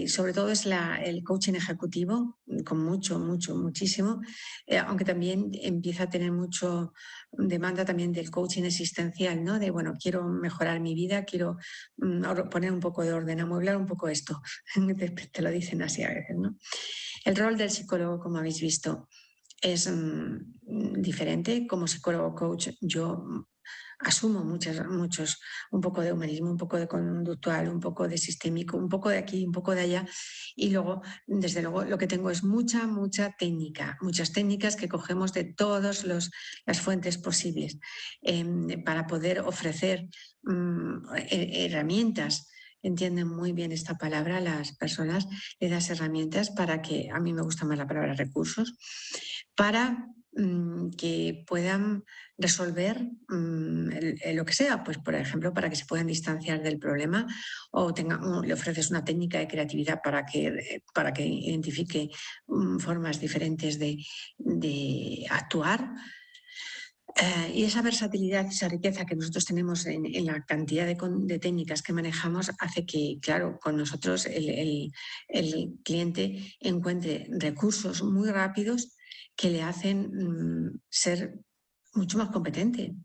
sobre todo es el coaching ejecutivo, con muchísimo, aunque también empieza a tener mucho demanda también del coaching existencial, ¿no? De, bueno, quiero mejorar mi vida, quiero poner un poco de orden, amueblar un poco esto. Te lo dicen así a veces, ¿no? El rol del psicólogo, como habéis visto, es diferente. Como psicólogo coach, yo asumo un poco de humanismo, un poco de conductual, un poco de sistémico, un poco de aquí, un poco de allá. Y luego, desde luego, lo que tengo es mucha técnica, muchas técnicas que cogemos de todas las fuentes posibles para poder ofrecer herramientas. Entienden muy bien esta palabra las personas, le das herramientas para que, a mí me gusta más la palabra recursos, para que puedan resolver lo que sea, pues por ejemplo para que se puedan distanciar del problema o le ofreces una técnica de creatividad para que identifique formas diferentes de actuar. Y esa versatilidad, esa riqueza que nosotros tenemos en la cantidad de técnicas que manejamos hace que, claro, con nosotros el cliente encuentre recursos muy rápidos que le hacen ser mucho más competente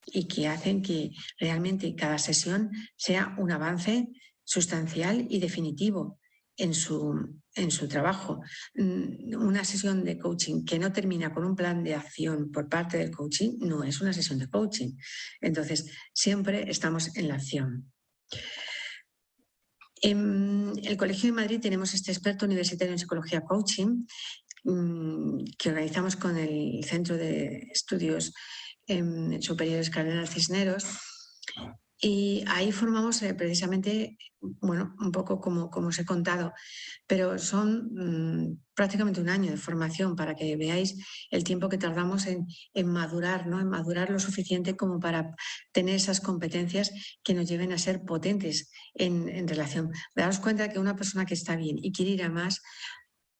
y que hacen que realmente cada sesión sea un avance sustancial y definitivo en su trabajo. Una sesión de coaching que no termina con un plan de acción por parte del coaching no es una sesión de coaching. Entonces, siempre estamos en la acción. En el Colegio de Madrid tenemos este experto universitario en psicología coaching que organizamos con el Centro de Estudios Superiores Cardenal Cisneros. Y ahí formamos precisamente, bueno, un poco como os he contado, pero son prácticamente un año de formación para que veáis el tiempo que tardamos en madurar, ¿no? En madurar lo suficiente como para tener esas competencias que nos lleven a ser potentes en relación. Daros cuenta que una persona que está bien y quiere ir a más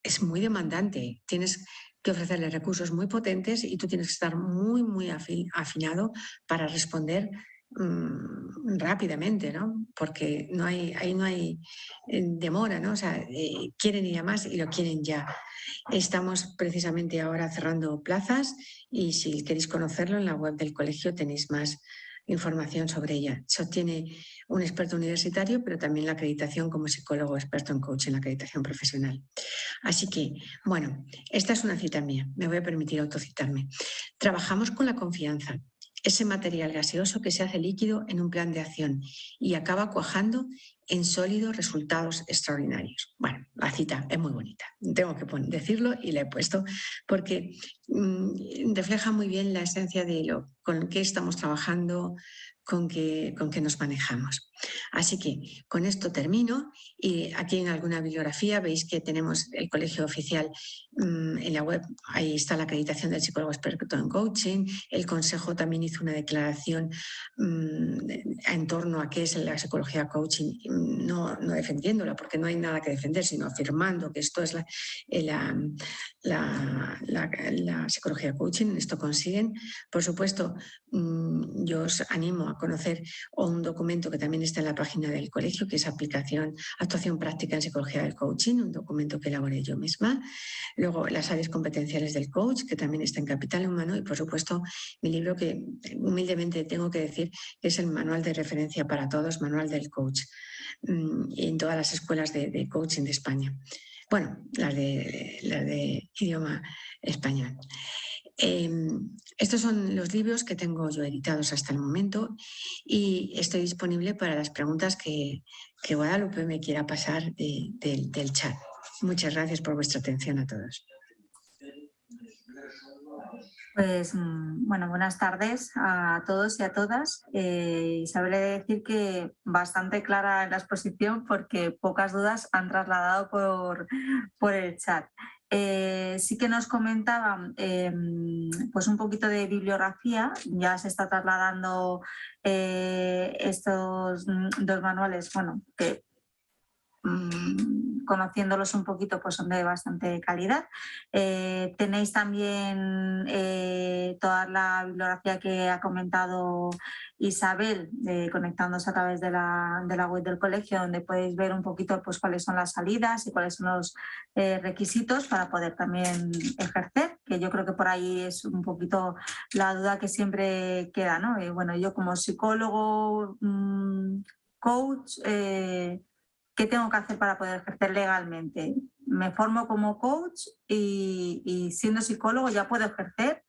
es muy demandante. Tienes que ofrecerle recursos muy potentes y tú tienes que estar muy, muy afinado para responder rápidamente, ¿no? Porque ahí no hay demora, ¿no? O sea, quieren ir a más y lo quieren ya. Estamos precisamente ahora cerrando plazas y si queréis conocerlo en la web del colegio tenéis más información sobre ella. Se obtiene un experto universitario, pero también la acreditación como psicólogo experto en coaching, la acreditación profesional. Así que, bueno, esta es una cita mía, me voy a permitir autocitarme. Trabajamos con la confianza, ese material gaseoso que se hace líquido en un plan de acción y acaba cuajando en sólidos resultados extraordinarios. Bueno, la cita es muy bonita, tengo que decirlo y la he puesto porque refleja muy bien la esencia de lo con qué estamos trabajando, con qué nos manejamos. Así que con esto termino y aquí en alguna bibliografía veis que tenemos el colegio oficial en la web, ahí está la acreditación del psicólogo experto en coaching, el consejo también hizo una declaración en torno a qué es la psicología coaching, no defendiéndola porque no hay nada que defender, sino afirmando que esto es la psicología coaching, esto consiguen. Por supuesto, yo os animo a conocer un documento que también está en la página del colegio, que es actuación práctica en psicología del coaching, un documento que elaboré yo misma. Luego, las áreas competenciales del coach, que también está en Capital Humano. Y, por supuesto, mi libro que humildemente tengo que decir que es el manual de referencia para todos, manual del coach, en todas las escuelas de coaching de España. Bueno, las de idioma español. Estos son los libros que tengo yo editados hasta el momento y estoy disponible para las preguntas que Guadalupe me quiera pasar del chat. Muchas gracias por vuestra atención a todos. Pues bueno, buenas tardes a todos y a todas. Isabel, he de decir que bastante clara en la exposición porque pocas dudas han trasladado por el chat. Sí que nos comentaban pues un poquito de bibliografía, ya se está trasladando estos dos manuales, bueno, que conociéndolos un poquito pues son de bastante calidad. Tenéis también toda la bibliografía que ha comentado Isabel, conectándose a través de la web del colegio, donde podéis ver un poquito pues cuáles son las salidas y cuáles son los requisitos para poder también ejercer, que yo creo que por ahí es un poquito la duda que siempre queda, ¿no? Bueno, yo como psicólogo, coach, ¿qué tengo que hacer para poder ejercer legalmente? Me formo como coach y siendo psicólogo ya puedo ejercer.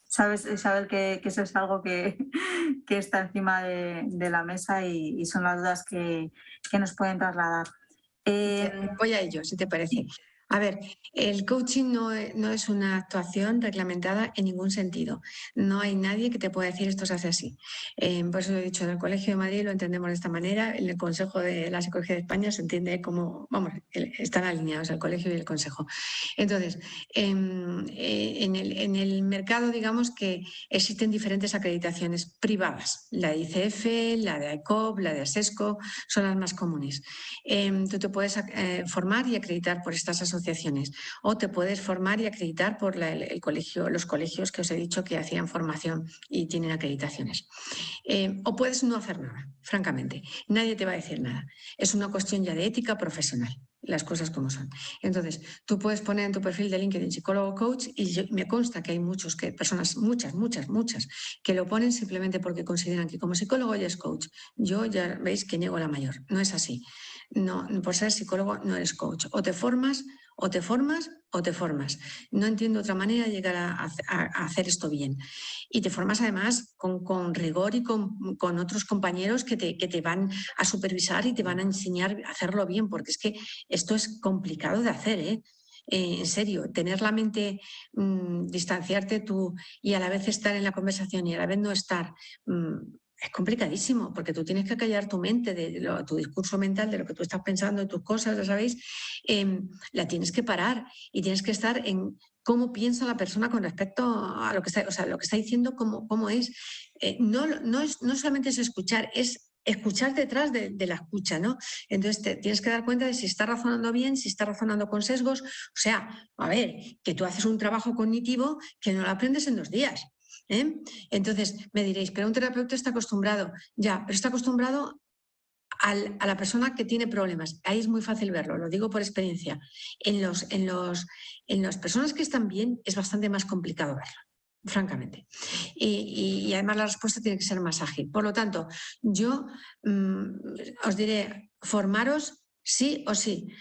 Sabes, Isabel, que eso es algo que está encima de la mesa y son las dudas que nos pueden trasladar. Voy a ello, si te parece. A ver, el coaching no es una actuación reglamentada en ningún sentido. No hay nadie que te pueda decir esto se hace así. Por eso lo he dicho, en el Colegio de Madrid lo entendemos de esta manera, en el Consejo de la Psicología de España se entiende como, vamos, están alineados el colegio y el consejo. Entonces, en el mercado, digamos que existen diferentes acreditaciones privadas. La de ICF, la de AECOP, la de ASESCO, son las más comunes. Tú te puedes formar y acreditar por estas asociaciones o te puedes formar y acreditar por el colegio, los colegios que os he dicho que hacían formación y tienen acreditaciones. O puedes no hacer nada, francamente. Nadie te va a decir nada. Es una cuestión ya de ética profesional, las cosas como son. Entonces, tú puedes poner en tu perfil de LinkedIn psicólogo coach y me consta que hay personas, muchas, que lo ponen simplemente porque consideran que como psicólogo ya es coach. Yo ya veis que niego la mayor. No es así. No, por ser psicólogo no eres coach. O te formas o te formas. No entiendo otra manera de llegar a hacer esto bien. Y te formas además con rigor y con otros compañeros que te van a supervisar y te van a enseñar a hacerlo bien, porque es que esto es complicado de hacer, ¿eh? En serio, tener la mente, distanciarte tú y a la vez estar en la conversación y a la vez no estar, es complicadísimo, porque tú tienes que callar tu mente, tu discurso mental, de lo que tú estás pensando, de tus cosas, ya sabéis, la tienes que parar y tienes que estar en cómo piensa la persona con respecto a lo que está, o sea, lo que está diciendo, cómo es. No solamente es escuchar, es escuchar detrás de la escucha, ¿no? Entonces tienes que dar cuenta de si está razonando bien, si está razonando con sesgos. O sea, a ver, que tú haces un trabajo cognitivo que no lo aprendes en 2 días. Entonces me diréis, pero un terapeuta está acostumbrado, ya, pero está acostumbrado a la persona que tiene problemas. Ahí es muy fácil verlo, lo digo por experiencia. En las personas que están bien es bastante más complicado verlo, francamente. Y además la respuesta tiene que ser más ágil. Por lo tanto, yo os diré, formaros sí o sí.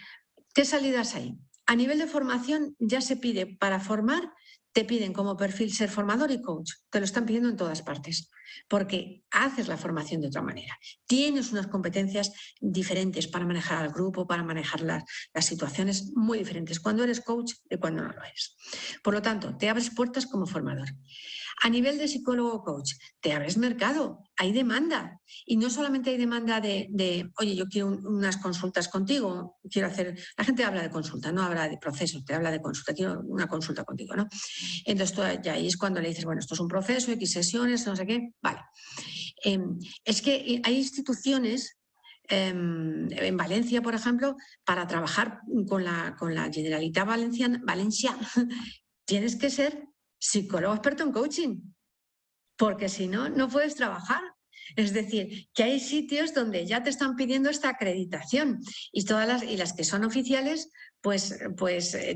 ¿Qué salidas hay? A nivel de formación ya se pide para formar, te piden como perfil ser formador y coach. Te lo están pidiendo en todas partes, porque haces la formación de otra manera. Tienes unas competencias diferentes para manejar al grupo, para manejar las situaciones muy diferentes cuando eres coach y cuando no lo eres. Por lo tanto, te abres puertas como formador. A nivel de psicólogo coach, te abres mercado, hay demanda. Y no solamente hay demanda de oye, yo quiero unas consultas contigo, quiero hacer... La gente habla de consulta, no habla de procesos, te habla de consulta, quiero una consulta contigo, ¿no? Entonces ya ahí es cuando le dices, bueno, esto es un proceso, X sesiones, no sé qué, vale. Es que hay instituciones en Valencia, por ejemplo, para trabajar con la Generalitat Valencia, tienes que ser psicólogo experto en coaching, porque si no, no puedes trabajar. Es decir, que hay sitios donde ya te están pidiendo esta acreditación y las que son oficiales, pues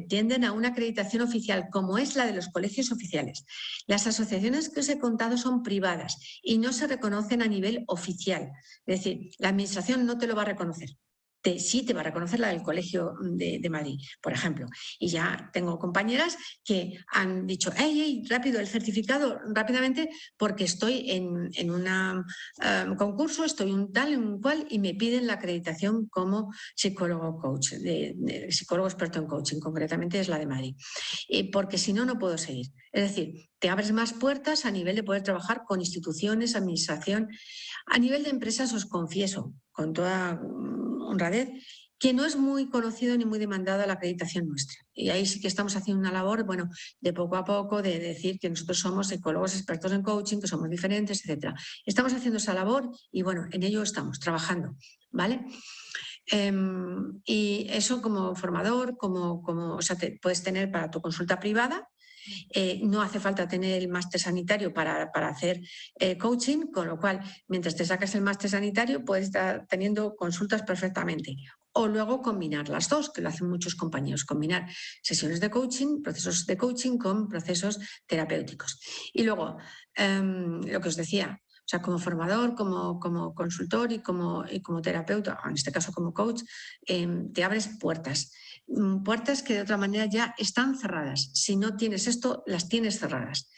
tienden a una acreditación oficial, como es la de los colegios oficiales. Las asociaciones que os he contado son privadas y no se reconocen a nivel oficial. Es decir, la administración no te lo va a reconocer. Sí te va a reconocer la del Colegio de Madrid, por ejemplo. Y ya tengo compañeras que han dicho, ¡ey, rápido, el certificado, rápidamente, porque estoy en un concurso, estoy en un cual, y me piden la acreditación como psicólogo coach, de psicólogo experto en coaching, concretamente es la de Madrid. Porque si no, no puedo seguir. Es decir, te abres más puertas a nivel de poder trabajar con instituciones, administración. A nivel de empresas os confieso, con toda honradez, que no es muy conocido ni muy demandada la acreditación nuestra. Y ahí sí que estamos haciendo una labor, bueno, de poco a poco, de decir que nosotros somos psicólogos expertos en coaching, que somos diferentes, etc. Estamos haciendo esa labor y, bueno, en ello estamos trabajando, ¿vale? Y eso como formador, o sea, te puedes tener para tu consulta privada. No hace falta tener el máster sanitario para hacer coaching, con lo cual, mientras te sacas el máster sanitario, puedes estar teniendo consultas perfectamente. O luego combinar las dos, que lo hacen muchos compañeros, combinar sesiones de coaching, procesos de coaching con procesos terapéuticos. Y luego, lo que os decía, o sea, como formador, como consultor y como terapeuta, en este caso como coach, te abres puertas que de otra manera ya están cerradas. Si no tienes esto, las tienes cerradas.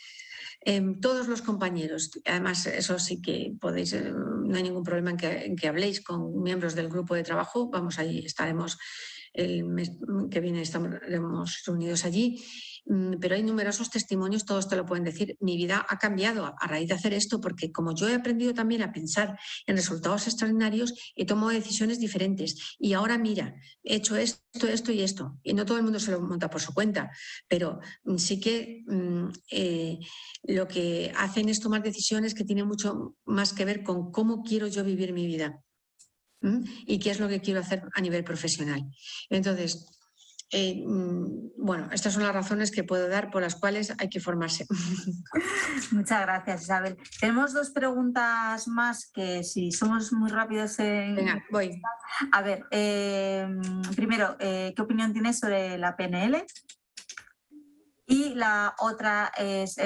Todos los compañeros, además eso sí que podéis, no hay ningún problema en que habléis con miembros del grupo de trabajo, vamos, ahí estaremos el mes que viene, estaremos reunidos allí, pero hay numerosos testimonios, todos te lo pueden decir. Mi vida ha cambiado a raíz de hacer esto, porque como yo he aprendido también a pensar en resultados extraordinarios, he tomado decisiones diferentes y ahora mira, he hecho esto y esto, y no todo el mundo se lo monta por su cuenta, pero sí que lo que hacen es tomar decisiones que tienen mucho más que ver con cómo quiero yo vivir mi vida y qué es lo que quiero hacer a nivel profesional. Entonces, bueno, estas son las razones que puedo dar por las cuales hay que formarse. Muchas gracias, Isabel. Tenemos 2 preguntas más que si somos muy rápidos... Venga, voy. A ver, primero, ¿qué opinión tienes sobre la PNL? Y la otra es,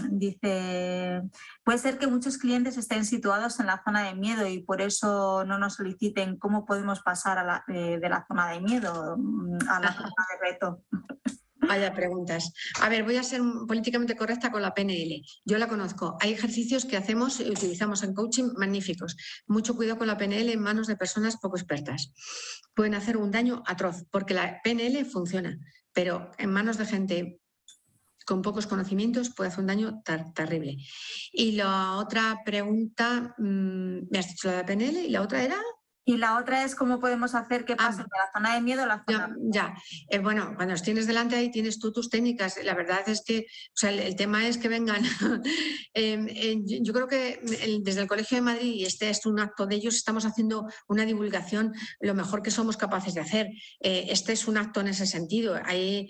dice, puede ser que muchos clientes estén situados en la zona de miedo y por eso no nos soliciten cómo podemos pasar de la zona de miedo a la zona de reto. Vaya preguntas. A ver, voy a ser políticamente correcta con la PNL. Yo la conozco. Hay ejercicios que hacemos y utilizamos en coaching magníficos. Mucho cuidado con la PNL en manos de personas poco expertas. Pueden hacer un daño atroz, porque la PNL funciona, pero en manos de gente con pocos conocimientos puede hacer un daño terrible. Y la otra pregunta, me has dicho la de PNL, y la otra era... Y la otra es cómo podemos hacer que pase de la zona de miedo a la zona... Ya. Bueno, cuando los tienes delante ahí tienes tú tus técnicas. La verdad es que, o sea, el tema es que vengan. Yo creo que desde el Colegio de Madrid, y este es un acto de ellos, estamos haciendo una divulgación lo mejor que somos capaces de hacer. Este es un acto en ese sentido. Hay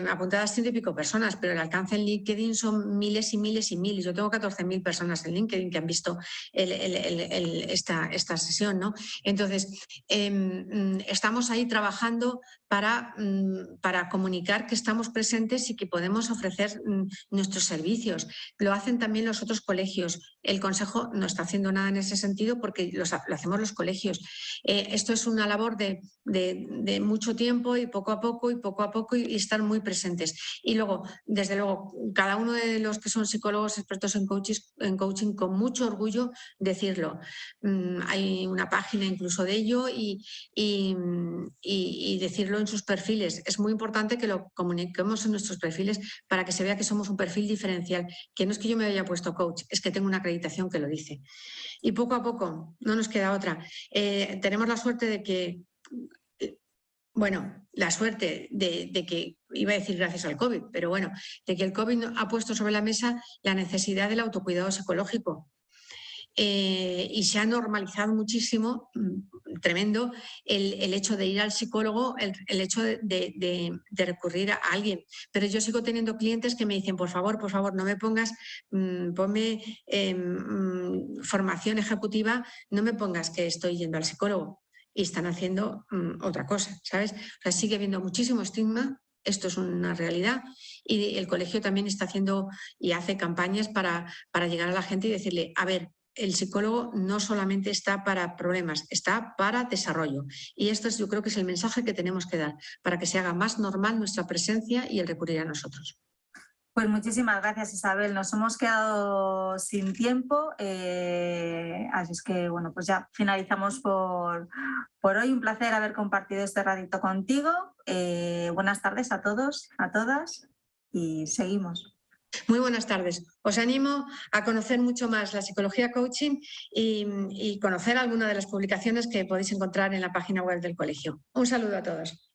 apuntadas 100 y pico personas, pero el alcance en LinkedIn son miles y miles y miles. Yo tengo 14.000 personas en LinkedIn que han visto esta sesión, ¿no? Entonces, estamos ahí trabajando para comunicar que estamos presentes y que podemos ofrecer nuestros servicios. Lo hacen también los otros colegios. El Consejo no está haciendo nada en ese sentido porque lo hacemos los colegios. Esto es una labor de mucho tiempo y poco a poco y estar muy presentes. Y luego, desde luego, cada uno de los que son psicólogos expertos en coaching con mucho orgullo decirlo. Hay una página incluso de ello y decirlo en sus perfiles. Es muy importante que lo comuniquemos en nuestros perfiles para que se vea que somos un perfil diferencial, que no es que yo me haya puesto coach, es que tengo una acreditación que lo dice. Y poco a poco, no nos queda otra. Tenemos la suerte de que, la suerte de que, iba a decir gracias al COVID, pero bueno, de que el COVID ha puesto sobre la mesa la necesidad del autocuidado psicológico. Y se ha normalizado muchísimo, tremendo, el hecho de ir al psicólogo, el hecho de recurrir a alguien. Pero yo sigo teniendo clientes que me dicen, por favor, no me pongas, ponme formación ejecutiva, no me pongas que estoy yendo al psicólogo. Y están haciendo otra cosa, ¿sabes? O sea, sigue habiendo muchísimo estigma. Esto es una realidad y el colegio también está haciendo y hace campañas para llegar a la gente y decirle, a ver, el psicólogo no solamente está para problemas, está para desarrollo. Y esto yo creo que es el mensaje que tenemos que dar para que se haga más normal nuestra presencia y el recurrir a nosotros. Pues muchísimas gracias, Isabel. Nos hemos quedado sin tiempo, así es que bueno, pues ya finalizamos por hoy. Un placer haber compartido este ratito contigo. Buenas tardes a todos, a todas y seguimos. Muy buenas tardes. Os animo a conocer mucho más la psicología coaching y conocer alguna de las publicaciones que podéis encontrar en la página web del colegio. Un saludo a todos.